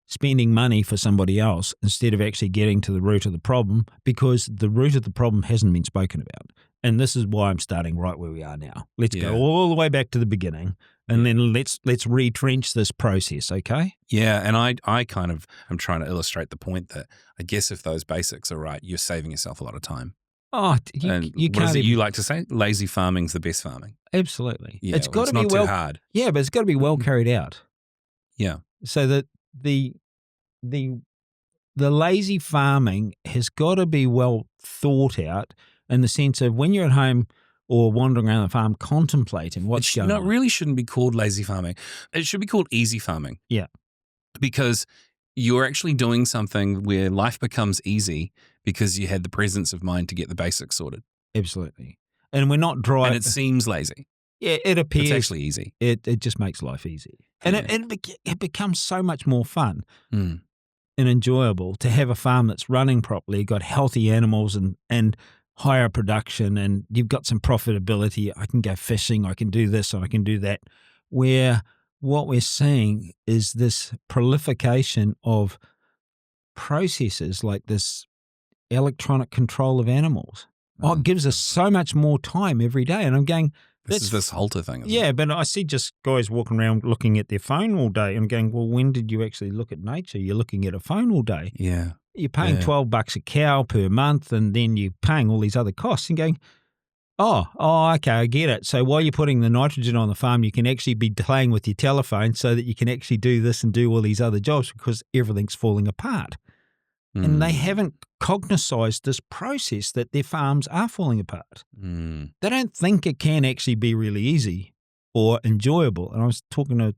spending money for somebody else instead of actually getting to the root of the problem, because the root of the problem hasn't been spoken about. And this is why I'm starting right where we are now. Let's go all the way back to the beginning, and then let's retrench this process, okay? Yeah, and I kind of am trying to illustrate the point that I guess if those basics are right, you're saving yourself a lot of time. Oh, you what can't is it you like to say? Lazy farming's the best farming. Absolutely. Yeah, It's got to be not too hard. Yeah, but it's got to be well carried out. Yeah. So that the lazy farming has got to be well thought out, in the sense of when you're at home or wandering around the farm contemplating what's going on. It really shouldn't be called lazy farming. It should be called easy farming. Yeah. Because you're actually doing something where life becomes easy because you had the presence of mind to get the basics sorted. Absolutely. And we're not dry. And it seems lazy. Yeah, it appears. It's actually easy. It just makes life easy. And it becomes so much more fun and enjoyable to have a farm that's running properly, got healthy animals and higher production, and you've got some profitability. I can go fishing, I can do this, and I can do that. Where what we're seeing is this proliferation of processes like this electronic control of animals. Oh, it gives us so much more time every day. And I'm going, this is this halter thing. Isn't it? But I see just guys walking around looking at their phone all day. And I'm going, well, when did you actually look at nature? You're looking at a phone all day. Yeah. You're paying $12 a cow per month, and then you're paying all these other costs and going, oh, okay, I get it. So while you're putting the nitrogen on the farm, you can actually be playing with your telephone so that you can actually do this and do all these other jobs, because everything's falling apart. And they haven't cognised this process that their farms are falling apart. They don't think it can actually be really easy or enjoyable. And I was talking to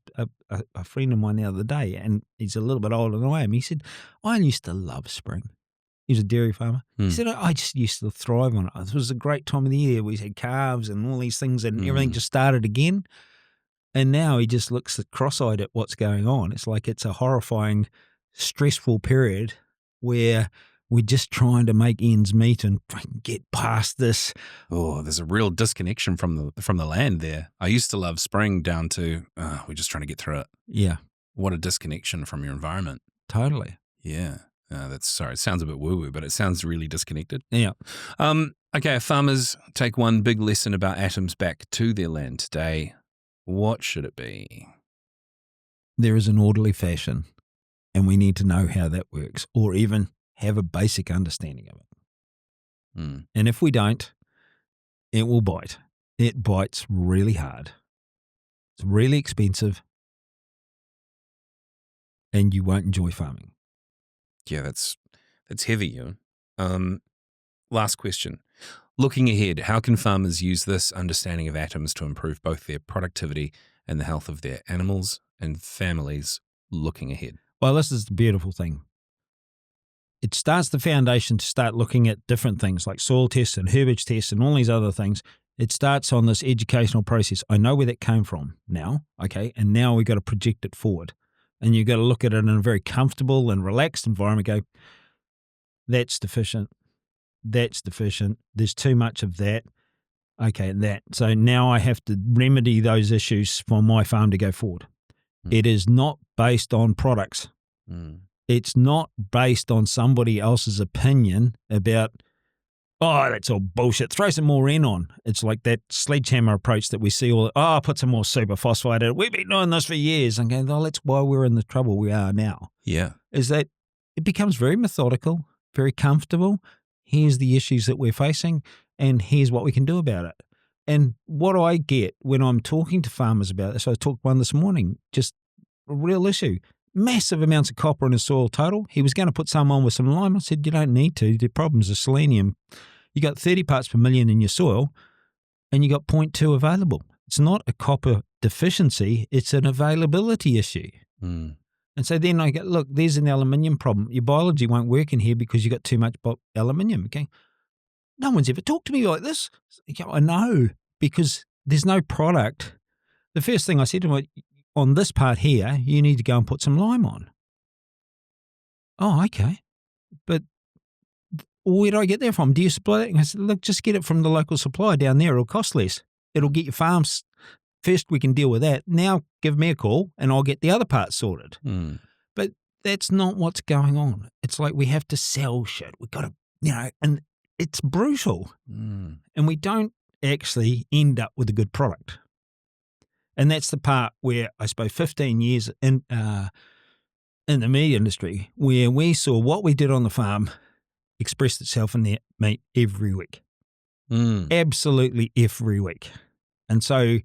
a friend of mine the other day, and he's a little bit older than I am. He said, I used to love spring. He was a dairy farmer. He said, I just used to thrive on it. It was a great time of the year. We had calves and all these things, and everything just started again. And now he just looks cross-eyed at what's going on. It's like it's a horrifying, stressful period where we're just trying to make ends meet and get past this. Oh, there's a real disconnection from the land there. I used to love spring down to, we're just trying to get through it. Yeah. What a disconnection from your environment. Totally. Yeah. It sounds a bit woo-woo, but it sounds really disconnected. Yeah. Okay, if farmers take one big lesson about atoms back to their land today, what should it be? There is an orderly fashion, and we need to know how that works, or even have a basic understanding of it. And if we don't, it will bite. It bites really hard. It's really expensive, and you won't enjoy farming. Yeah, that's heavy, Ewan. Last question. Looking ahead, how can farmers use this understanding of atoms to improve both their productivity and the health of their animals and families looking ahead? Well, this is the beautiful thing. It starts the foundation to start looking at different things like soil tests and herbage tests and all these other things. It starts on this educational process. I know where that came from now, okay, and now we've got to project it forward. And you've got to look at it in a very comfortable and relaxed environment, go, that's deficient, there's too much of that, okay, that. So now I have to remedy those issues for my farm to go forward. It is not based on products. It's not based on somebody else's opinion about, oh, that's all bullshit. Throw some more N on. It's like that sledgehammer approach that we see put some more superphosphate in it. We've been doing this for years. And going, that's why we're in the trouble we are now. Yeah. Is that it becomes very methodical, very comfortable. Here's the issues that we're facing, and here's what we can do about it. And what I get when I'm talking to farmers about this, I talked one this morning, just a real issue. Massive amounts of copper in his soil total. He was going to put some on with some lime. I said, you don't need to. The problem's the selenium. You got 30 parts per million in your soil. and you got 0.2 available. It's not a copper deficiency, it's an availability issue. Mm. And so then I go, look, there's an aluminium problem. Your biology won't work in here because you got too much aluminium. Okay, no one's ever talked to me like this. I know, because there's no product. The first thing I said to him, on this part here, you need to go and put some lime on. Oh, okay. But where do I get that from? Do you supply it? And I said, look, just get it from the local supplier down there. It'll cost less. It'll get your farms. First, we can deal with that. Now, give me a call and I'll get the other part sorted. Mm. But that's not what's going on. It's like we have to sell shit. We've got to, and it's brutal. Mm. And we don't actually end up with a good product. And that's the part where I suppose 15 years in the meat industry, where we saw what we did on the farm expressed itself in the meat every week. Mm. Absolutely every week. And so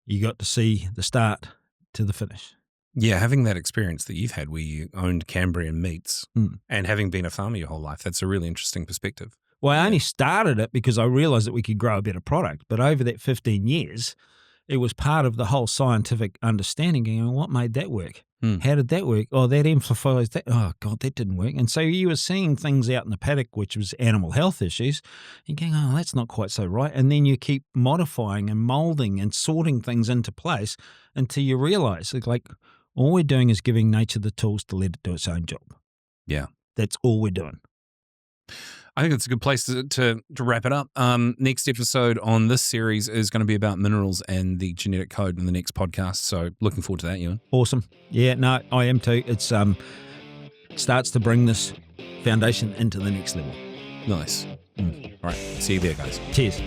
you got to see the start to the finish. Yeah, having that experience that you've had where you owned Cambrian meats and having been a farmer your whole life, that's a really interesting perspective. Well, I only started it because I realised that we could grow a better product. But over that 15 years, it was part of the whole scientific understanding. You know, what made that work? How did that work? Oh, that amplifies that. Oh, God, that didn't work. And so you were seeing things out in the paddock, which was animal health issues. You're going, oh, that's not quite so right. And then you keep modifying and moulding and sorting things into place until you realise, like, all we're doing is giving nature the tools to let it do its own job. Yeah. That's all we're doing. I think it's a good place to wrap it up. Next episode on this series is going to be about minerals and the genetic code in the next podcast. So looking forward to that, Ewan. Awesome. Yeah, no, I am too. It's starts to bring this foundation into the next level. Nice. All right. See you there, guys. Cheers.